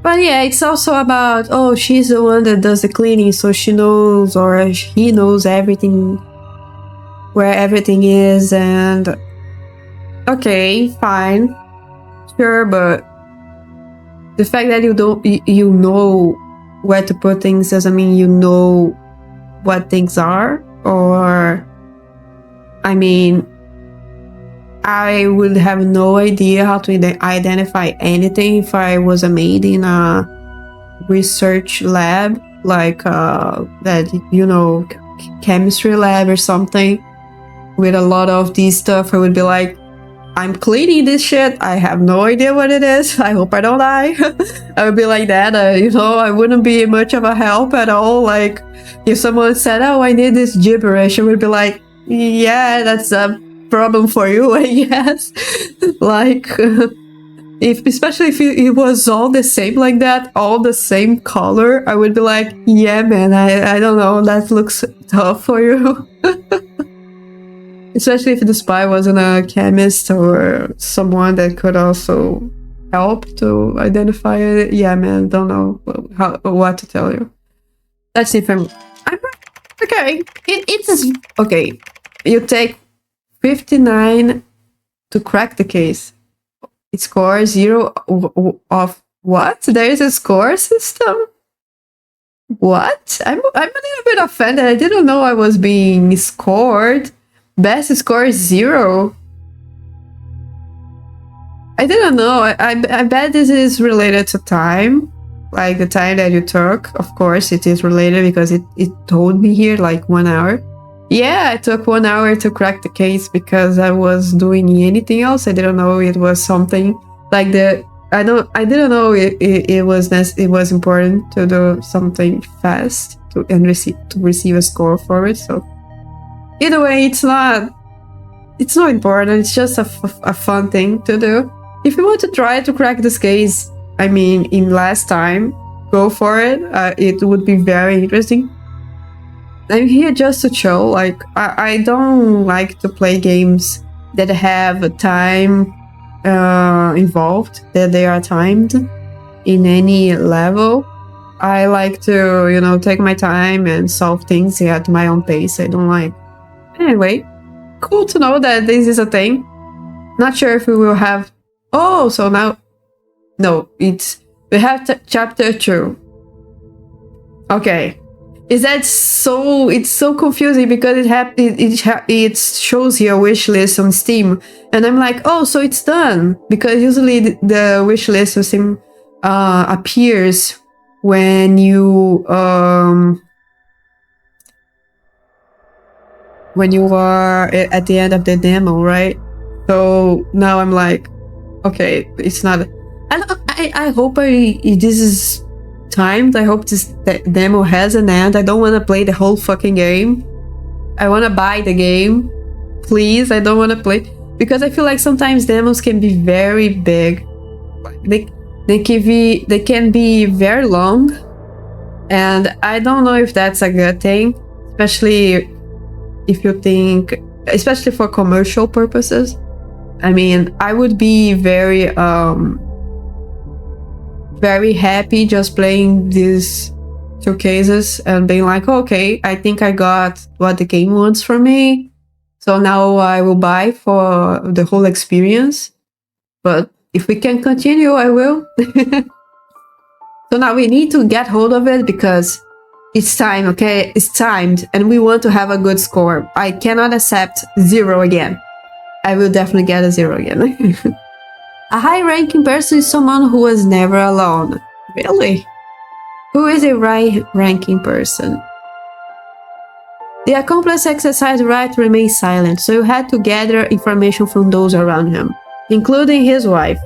But yeah, it's also about, oh, she's the one that does the cleaning, so she knows, or he knows everything, where everything is, and... okay, fine. Sure, but the fact that you know where to put things doesn't mean you know what things are, or... I mean, I would have no idea how to identify anything if I was a maid in a research lab, like that, chemistry lab or something. with a lot of these stuff, I would be like, I'm cleaning this shit. I have no idea what it is. I hope I don't die. I would be like that. I wouldn't be much of a help at all. Like, if someone said, "Oh, I need this gibberish," I would be like, "Yeah, that's a problem for you, I guess." Like, especially if it was all the same like that, all the same color, I would be like, "Yeah, man, I don't know. That looks tough for you." Especially if the spy wasn't a chemist or someone that could also help to identify it. Yeah, man, don't know what to tell you. Let's see if I'm okay. It's okay. You take 59 to crack the case. It scores 0 of what? There is a score system? What? I'm a little bit offended. I didn't know I was being scored. Best score is 0. I didn't know. I bet this is related to time. Like the time that you took. Of course it is related because it told me here like 1 hour. Yeah, I took 1 hour to crack the case because I was doing anything else. I didn't know it was something like I didn't know it was important to do something fast to receive a score for it. So either way, it's not important. It's just a fun thing to do. If you want to try to crack this case, I mean, in less time, go for it. It would be very interesting. I'm here just to chill. Like, I don't like to play games that have a time involved, that they are timed in any level. I like to, take my time and solve things at my own pace. I don't like. Anyway, cool to know that this is a thing. Not sure if we will have. Oh, so now, no, we have chapter 2. Okay, is that so? It's so confusing because it shows here wish list on Steam, and I'm like, oh, so it's done, because usually the wish list on Steam appears when you are at the end of the demo, right? So now I'm like, okay, it's not. I hope this is timed. I hope this demo has an end. I don't want to play the whole fucking game. I want to buy the game, please. I don't want to play, because I feel like sometimes demos can be very big. They can be very long, and I don't know if that's a good thing, especially if you think, especially for commercial purposes. I mean, I would be very happy just playing these 2 cases and being like, okay, I think I got what the game wants from me, so now I will buy for the whole experience. But if we can continue, I will. So now we need to get hold of it because it's time, okay? It's timed, and we want to have a good score. I cannot accept 0 again. I will definitely get a 0 again. A high-ranking person is someone who was never alone. Really? Who is a high-ranking person? The accomplice exercised the right to remain silent, so he had to gather information from those around him, including his wife.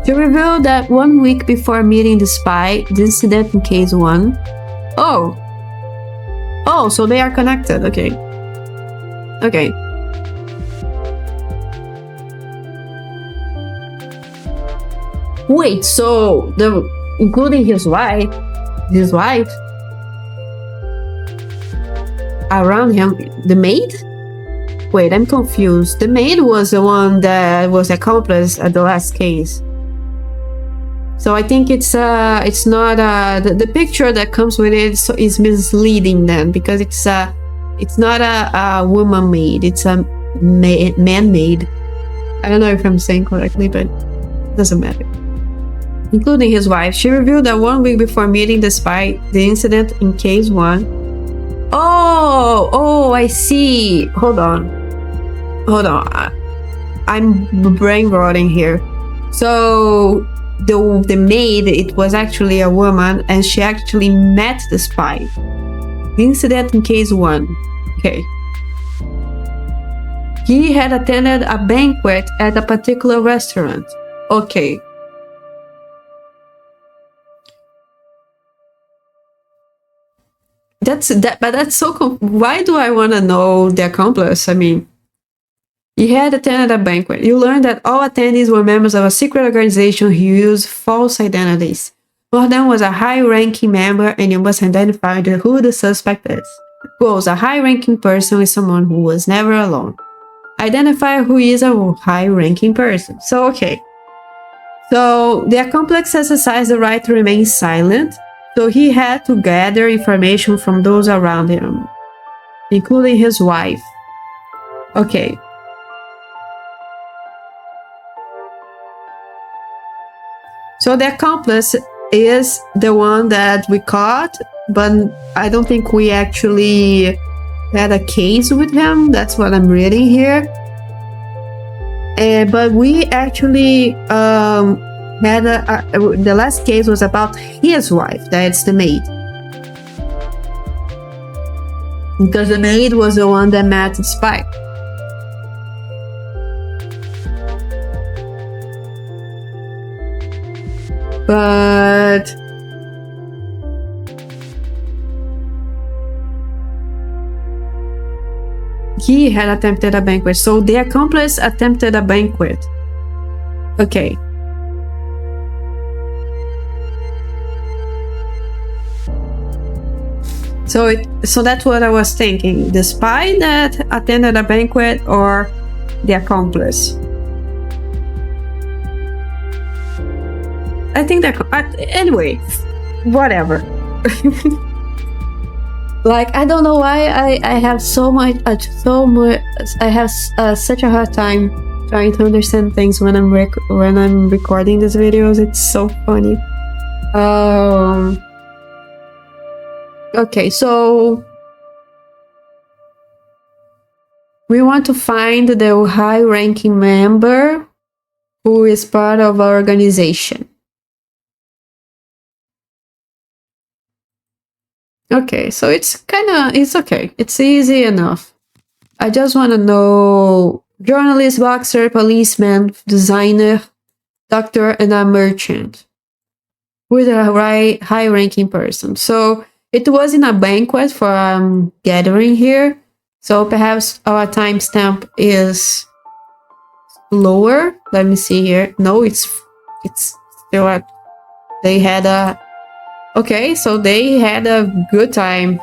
She revealed that 1 week before meeting the spy, the incident in case 1. Oh, so they are connected. Okay. Wait, so including his wife around him, the maid? Wait, I'm confused. The maid was the one that was accomplice at the last case. So I think it's not the picture that comes with it is misleading then, because it's not a woman maid, it's a man maid. I don't know if I'm saying correctly, but it doesn't matter. Including his wife. She revealed that 1 week before meeting the spy, the incident in case 1. Oh, I see. Hold on. I'm brain rotting here. So the maid, it was actually a woman, and she actually met the spy. The incident in case 1. Okay. He had attended a banquet at a particular restaurant. Okay. But that's so. Why do I want to know the accomplice? I mean, he had attended a banquet. You learned that all attendees were members of a secret organization who used false identities. One of them was a high-ranking member, and you must identify who the suspect is. Goals: a high-ranking person is someone who was never alone. Identify who is a high-ranking person. So, okay. So, the accomplice exercised the right to remain silent. So he had to gather information from those around him, including his wife. Okay. So the accomplice is the one that we caught, but I don't think we actually had a case with him. That's what I'm reading here. But we actually had the last case was about his wife, that's the maid, because the maid was the one that met the spy. But he had attempted a banquet, so the accomplice attempted a banquet. Okay. So that's what I was thinking. The spy that attended a banquet or the accomplice? I think that... Anyway, whatever. Like, I don't know why I have I have such a hard time trying to understand things when I'm recording these videos. It's so funny. Okay, so we want to find the high-ranking member who is part of our organization. Okay, so it's okay. It's easy enough. I just want to know journalist, boxer, policeman, designer, doctor, and a merchant. With a high-ranking person. So it was in a banquet for gathering here. So perhaps our timestamp is lower. Let me see here. No, it's still at... They had a... Okay, so they had a good time.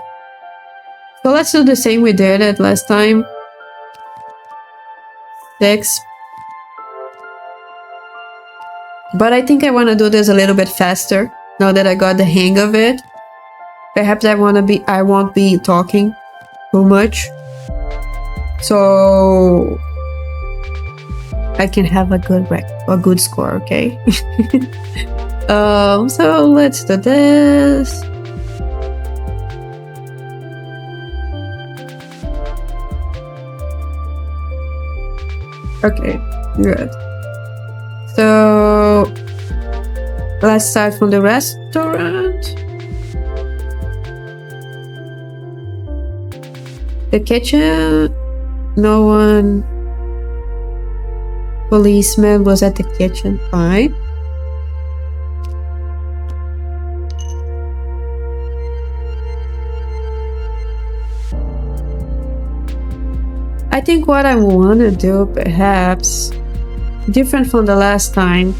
So let's do the same we did it last time. 6. But I think I want to do this a little bit faster now that I got the hang of it. Perhaps I won't be talking too much, so I can have a good score. Okay. So let's do this. Okay, good. So let's start from the restaurant. The kitchen, no one. Policeman was at the kitchen, fine. I think what I want to do, perhaps, different from the last time,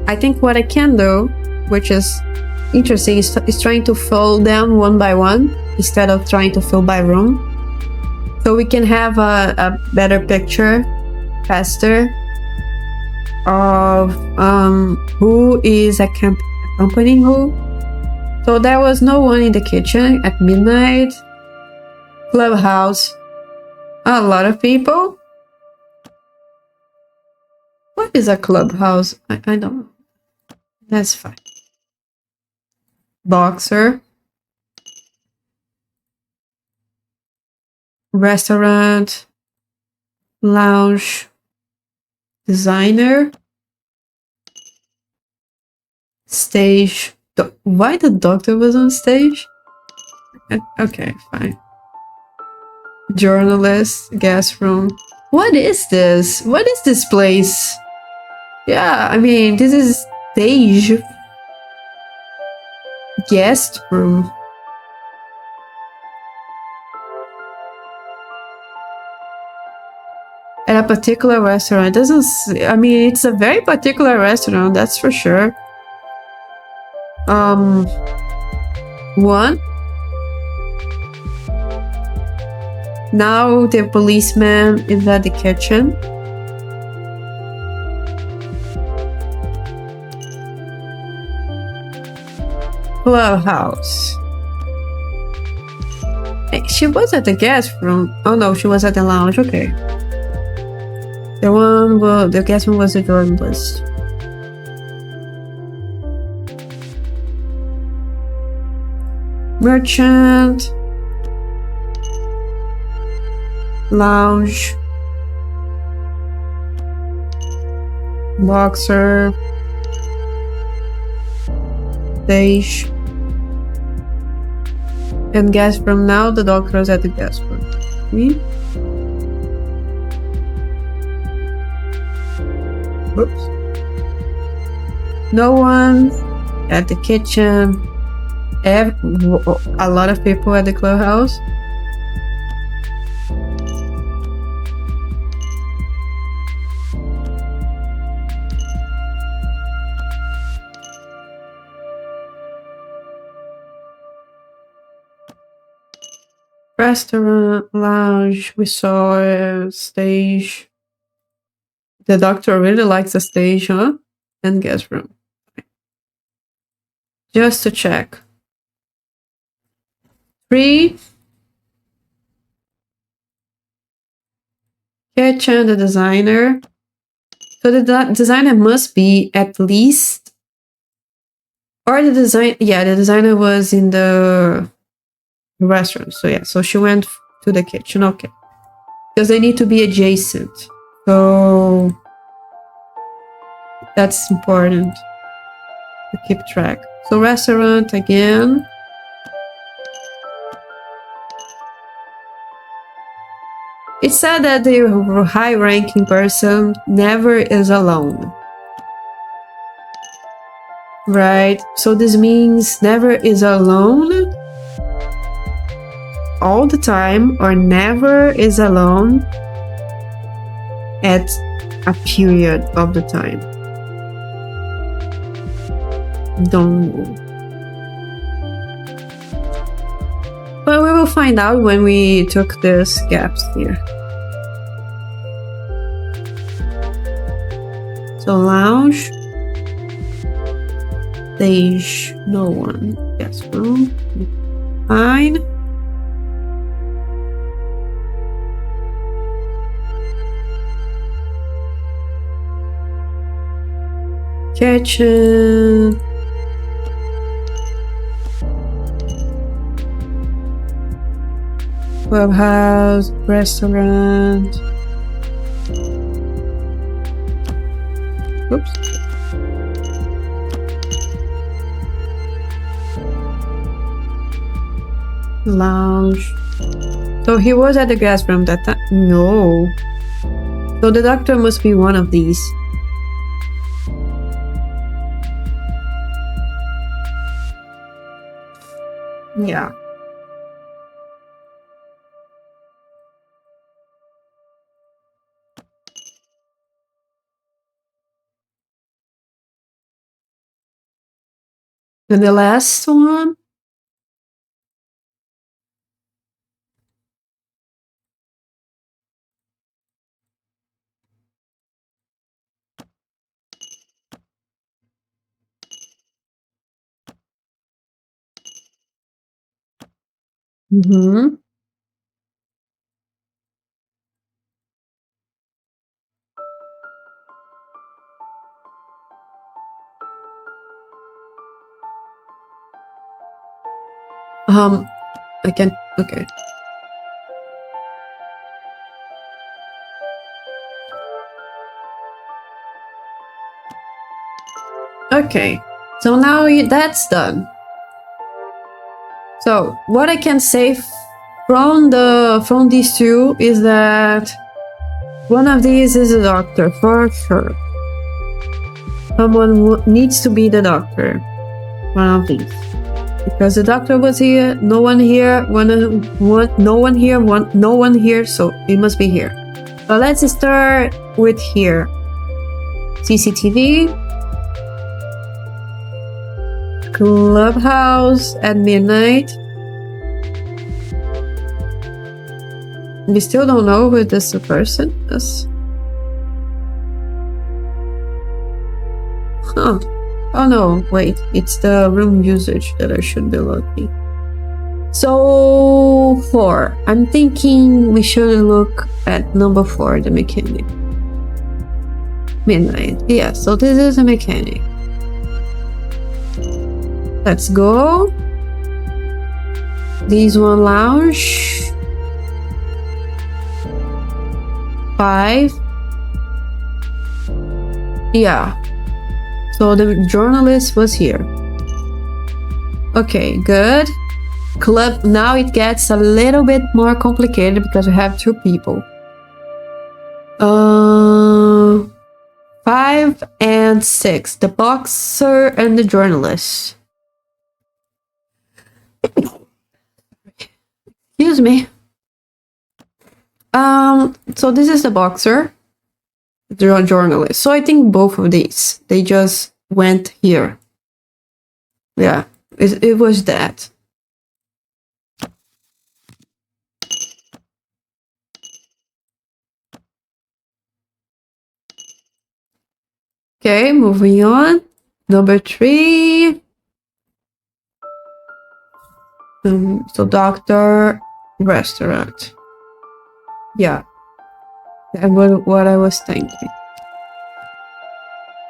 I think what I can do, which is interesting, is trying to fill them one by one instead of trying to fill by room. So we can have a better picture faster of who is accompanying who. So there was no one in the kitchen at midnight. Clubhouse, a lot of people. What is a clubhouse? I don't know. That's fine. Boxer. Restaurant. Lounge. Designer. Stage. Why the doctor was on stage? Okay, fine. Journalist. Guest room. What is this? What is this place? Yeah, I mean, this is stage. Guest room. At a particular restaurant. I mean, it's a very particular restaurant, that's for sure. One. Now the policeman is at the kitchen. Clubhouse. Hey, she was at the guest room. Oh no, she was at the lounge. Okay. The guest room was the journalist. Merchant. Lounge. Boxer. Stage. And guest room. Now the doctor is at the guest room. Oops. No one at the kitchen. A lot of people at the clubhouse. Restaurant, lounge, we saw a stage. The doctor really likes the stage, huh? And guest room. Just to check. 3. Kitchen, the designer. So the designer must be at least, or the designer was in the restaurant. So yeah, so she went to the kitchen. Okay, because they need to be adjacent. So that's important to keep track. So restaurant again. It's said that the high-ranking person never is alone. Right? So this means never is alone all the time, or never is alone at a period of the time. Don't know. But we will find out when we took these gaps here. So lounge, stage, no one. Guest room, fine. Kitchen. Clubhouse, restaurant. Oops. Lounge. So he was at the guest room that time? No. So the doctor must be one of these. Yeah. And the last one? Mm-hmm. I can, okay. Okay, so now that's done. So what I can say from these two is that One of these is a doctor, for sure. Someone needs to be the doctor. One of these. Because the doctor was here, no one here, no one here, so it must be here. So let's start with here. CCTV. Clubhouse at midnight. We still don't know who this person is. Huh. Oh no, wait. It's the room usage that I should be looking. So 4. I'm thinking we should look at number 4, the mechanic. Midnight. Yeah, so this is a mechanic. Let's go. This one lounge. 5. Yeah. So the journalist was here. Okay, good. Club. Now it gets a little bit more complicated because we have 2 people. 5 and 6. The boxer and the journalist. Excuse me. So this is the boxer, the journalist. So I think both of these, they just went here. Yeah, it was that. Okay, moving on. Number 3. So doctor, restaurant. Yeah, and what I was thinking.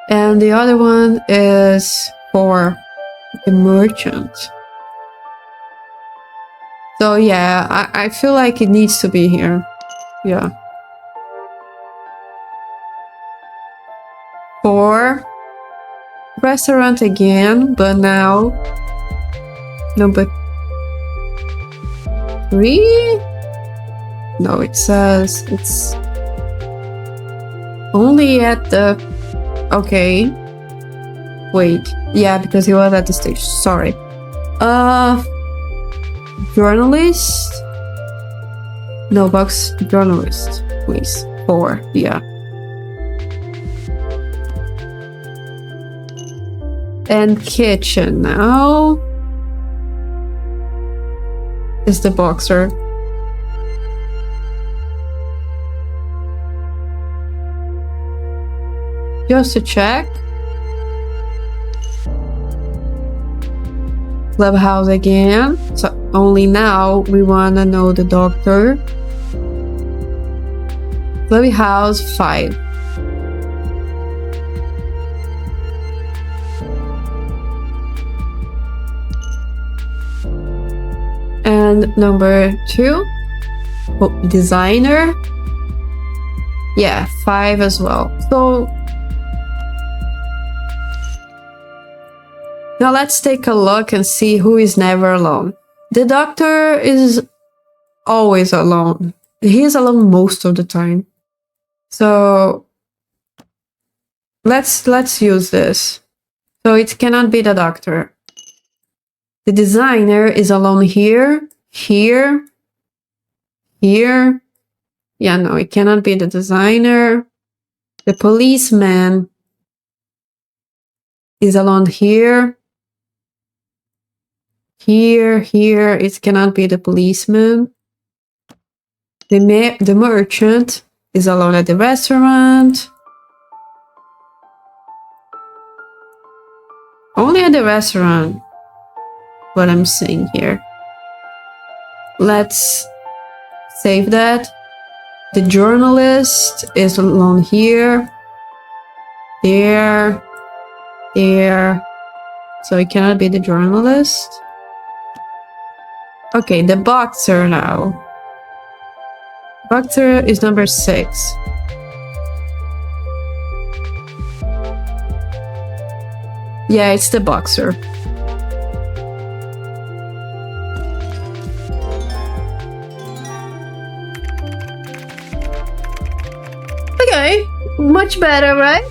And the other one is for the merchant. So yeah, I feel like it needs to be here. Yeah. 4. Restaurant again, but now number 3. No, it says it's only at the... Okay. Wait. Yeah, because he was at the stage. Sorry. Journalist? No, box journalist, please. 4. Yeah. And kitchen now is the boxer. Just to check. Clubhouse again. So only now we want to know the doctor. Clubhouse 5. And number 2. Designer. Yeah, 5 as well. So now let's take a look and see who is never alone. The doctor is always alone. He is alone most of the time. So let's use this. So it cannot be the doctor. The designer is alone here, here, here. Yeah, no, it cannot be the designer. The policeman is alone here. Here, here, it cannot be the policeman. The merchant is alone at the restaurant. Only at the restaurant, what I'm seeing here. Let's save that. The journalist is alone here, there, there. So it cannot be the journalist. Okay, the boxer now. Boxer is number 6. Yeah, it's the boxer. Okay, much better, right?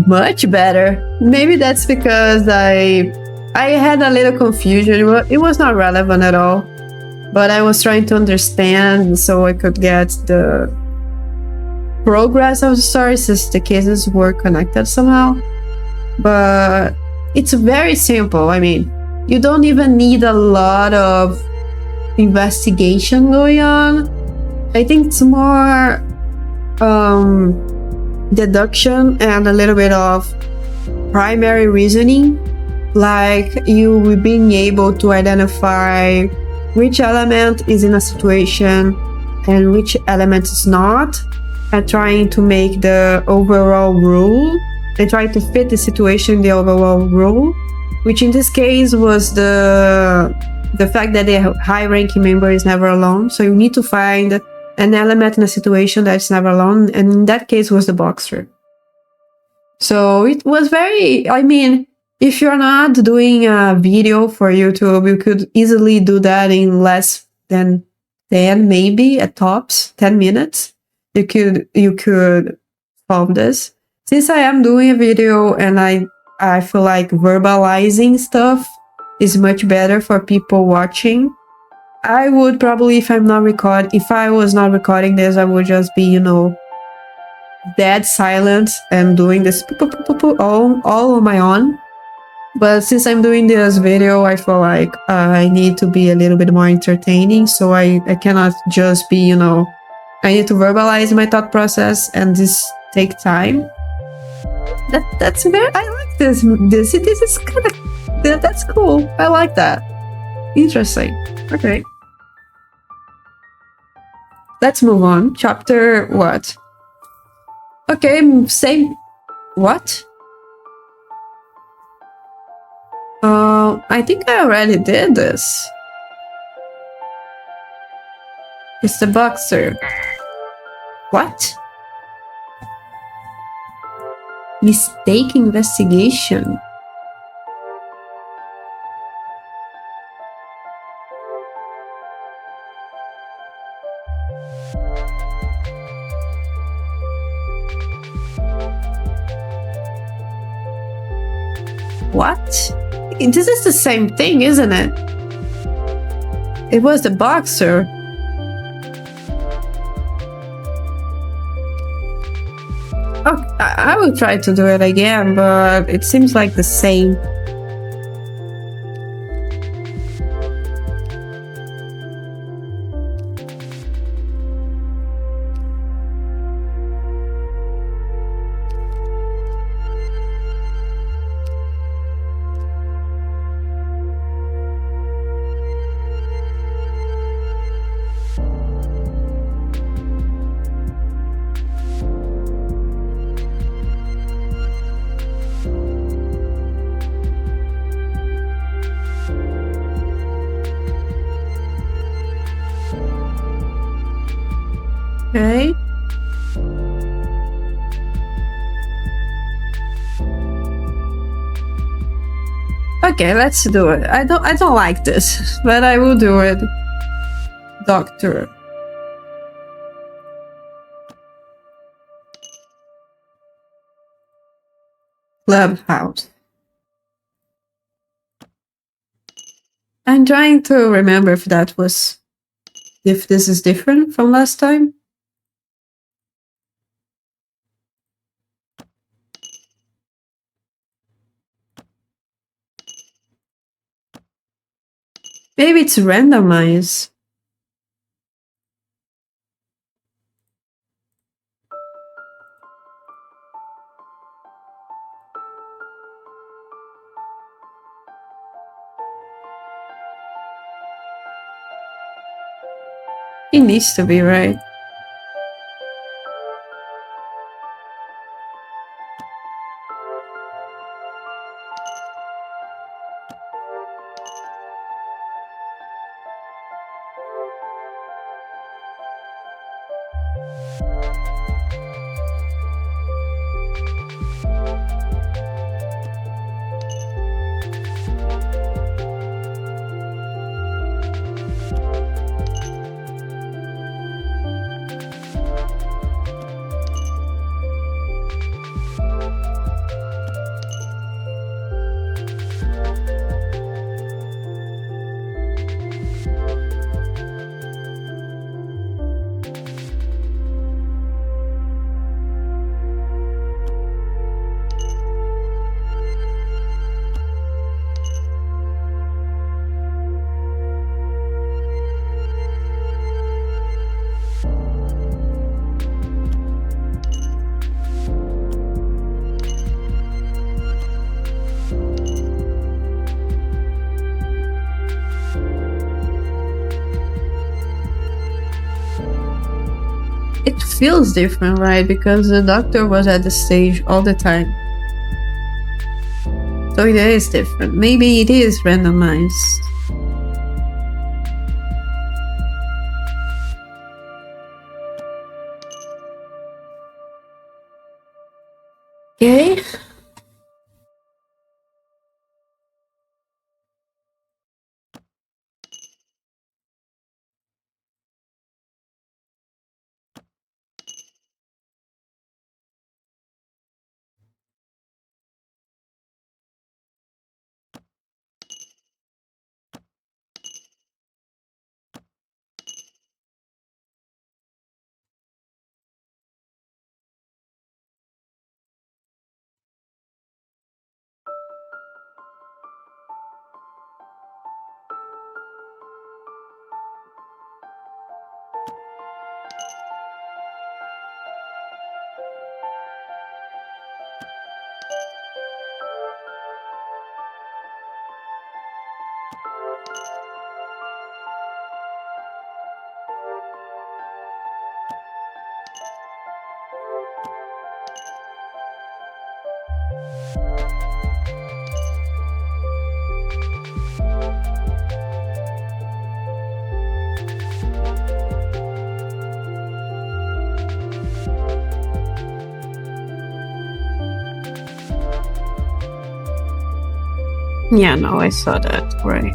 Much better. Maybe that's because I had a little confusion. It was not relevant at all, but I was trying to understand so I could get the progress of the story since the cases were connected somehow. But it's very simple. I mean, you don't even need a lot of investigation going on. I think it's more deduction and a little bit of primary reasoning, like you being able to identify which element is in a situation and which element is not, and trying to make the overall rule and try to fit the situation in the overall rule, which in this case was the fact that the high-ranking member is never alone. So you need to find an element in a situation that's never alone, and in that case was the boxer. So it was very, I mean, if you're not doing a video for YouTube, you could easily do that in less than 10, maybe at tops, 10 minutes. You could solve this. Since I am doing a video and I feel like verbalizing stuff is much better for people watching, I would probably, if I was not recording this, I would just be, dead silent and doing this all on my own. But since I'm doing this video, I feel like I need to be a little bit more entertaining, so I cannot just be, I need to verbalize my thought process, and this take time. That's very, I like this. This is kind of, that's cool. I like that. Interesting. Okay. Let's move on. Chapter what? Okay, same. What? I think I already did this. It's the boxer. What? Mistake investigation. What? This is the same thing, isn't it? It was the boxer. Oh, I will try to do it again, but it seems like the same. Okay. Okay, let's do it. I don't like this, but I will do it. Doctor. Clubhouse. I'm trying to remember if this is different from last time. Maybe it's randomized. It needs to be, right? it feels different, right? Because the doctor was at the stage all the time. So it is different. Maybe it is randomized. Okay. Yeah, no, I saw that, right.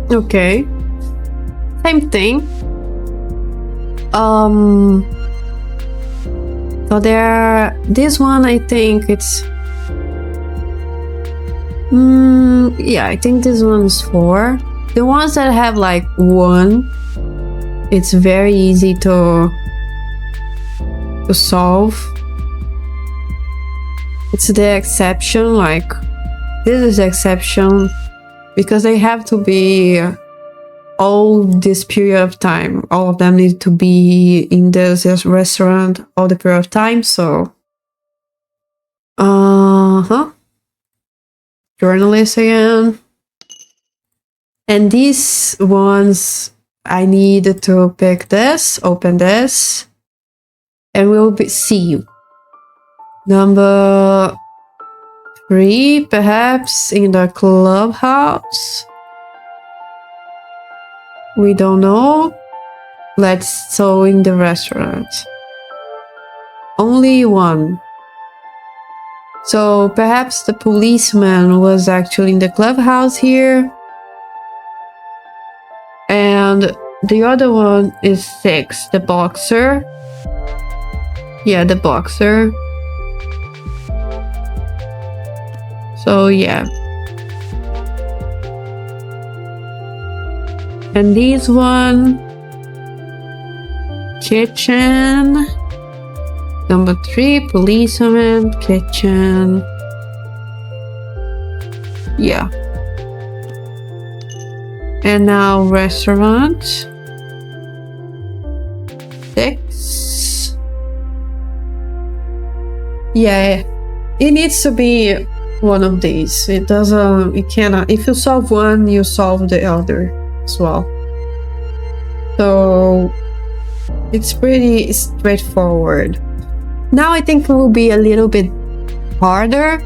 Okay. Same thing. So this one, I think it's yeah, I think this one's 4. The ones that have like 1, it's very easy to solve. It's the exception, like this is the exception because they have to be all this period of time. All of them need to be in this restaurant all the period of time. So, journalist again. And these ones, I need to pick this, open this, and we'll see you. Number 3, perhaps in the clubhouse. We don't know. So in the restaurant. Only 1. So perhaps the policeman was actually in the clubhouse here. And the other one is 6, the boxer. Yeah, the boxer. So yeah. And this one, kitchen. Number 3, policeman, kitchen. Yeah. And now restaurant. 6. Yeah, it needs to be one of these. It cannot. If you solve one, you solve the other as well. So it's pretty straightforward. Now I think it will be a little bit harder.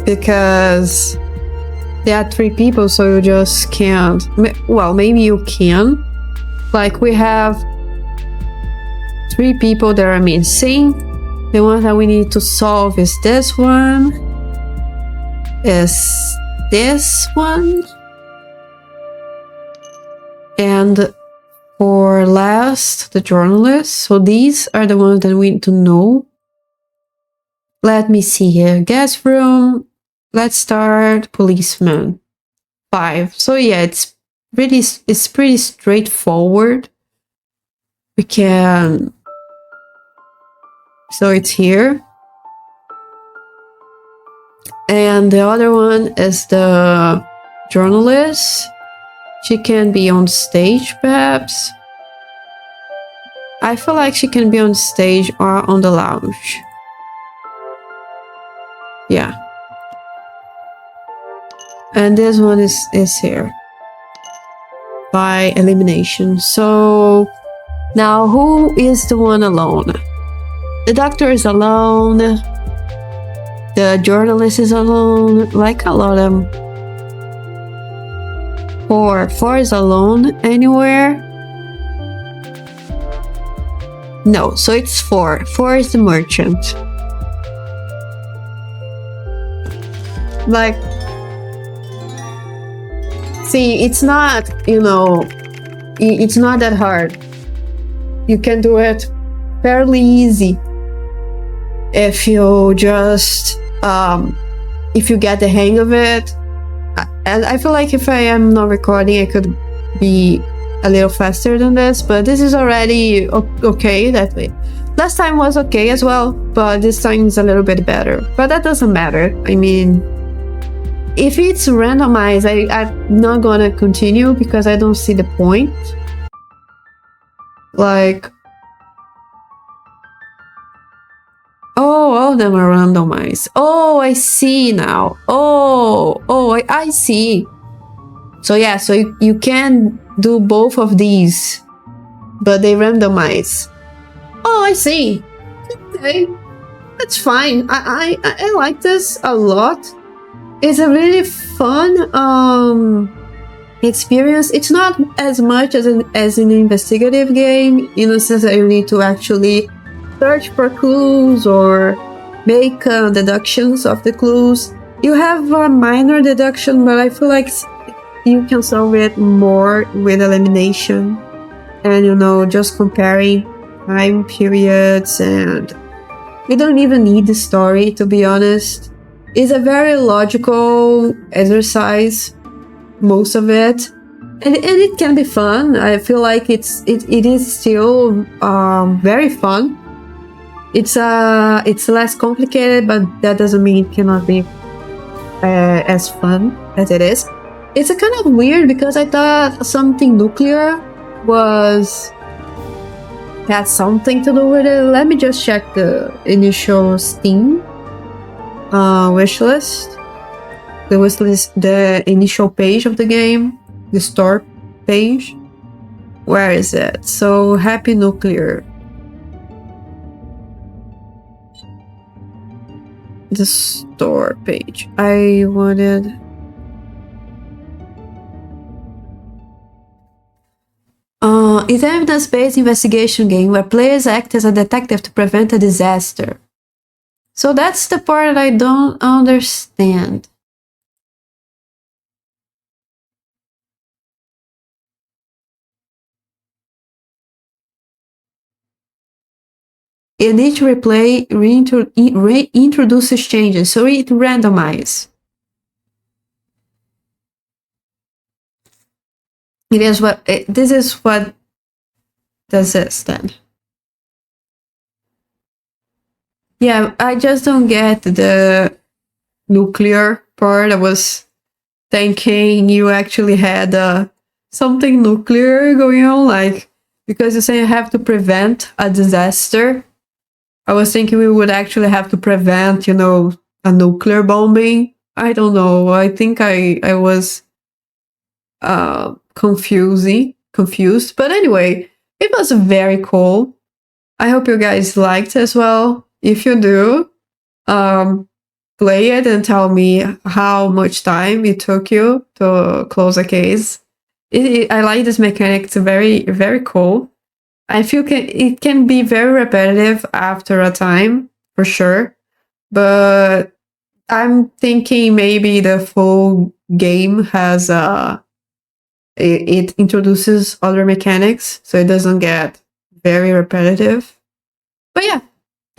Because there are 3 people, so you just can't. Well, maybe you can. Like we have 3 people that are missing. The one that we need to solve is this one. Is this one. And for last, the journalist. So these are the ones that we need to know. Let me see here. Guest room. Let's start policeman. 5. So yeah, it's pretty straightforward. We can So it's here. And the other one is the journalist. She can be on stage, perhaps. I feel like she can be on stage or on the lounge. Yeah. And this one is here. By elimination. So now who is the one alone? The doctor is alone. The journalist is alone. Like a lot of them. 4. 4 is alone anywhere? No, so it's 4. 4 is the merchant. Like, see, it's not, it's not that hard. You can do it fairly easy if you just, if you get the hang of it. And I feel like if I am not recording, I could be a little faster than this, but this is already okay that way. Last time was okay as well, but this time is a little bit better. But that doesn't matter. I mean, if it's randomized, I'm not gonna continue because I don't see the point. Like, oh, all of them are randomized. Oh, I see now. I see. So yeah, so you can do both of these, but they randomize. Oh, I see. Okay, that's fine. I like this a lot. It's a really fun experience. It's not as much as an investigative game, in the sense that you need to actually search for clues or make deductions of the clues. You have a minor deduction, but I feel like you can solve it more with elimination and, just comparing time periods, and you don't even need the story, to be honest. It's a very logical exercise, most of it, and it can be fun. I feel like it is still very fun. It's less complicated, but that doesn't mean it cannot be as fun as it is. It's a kind of weird because I thought something nuclear had something to do with it. Let me just check the initial Steam wish list. The wish list, the initial page of the game, the store page. Where is it? So Happy Nuclear. The store page. I wanted. It's an evidence-based investigation game where players act as a detective to prevent a disaster. So that's the part that I don't understand. In each replay, reintroduces changes, so it randomizes. This is what this is then. Yeah, I just don't get the nuclear part. I was thinking you actually had something nuclear going on, like, because you say you have to prevent a disaster. I was thinking we would actually have to prevent, a nuclear bombing. I don't know. I think I was confused. But anyway, it was very cool. I hope you guys liked as well. If you do, play it and tell me how much time it took you to close a case. I like this mechanic. It's very, very cool. I feel it can be very repetitive after a time, for sure. But I'm thinking maybe the full game has it introduces other mechanics, so it doesn't get very repetitive. But yeah,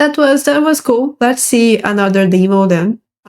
that was cool. Let's see another demo then.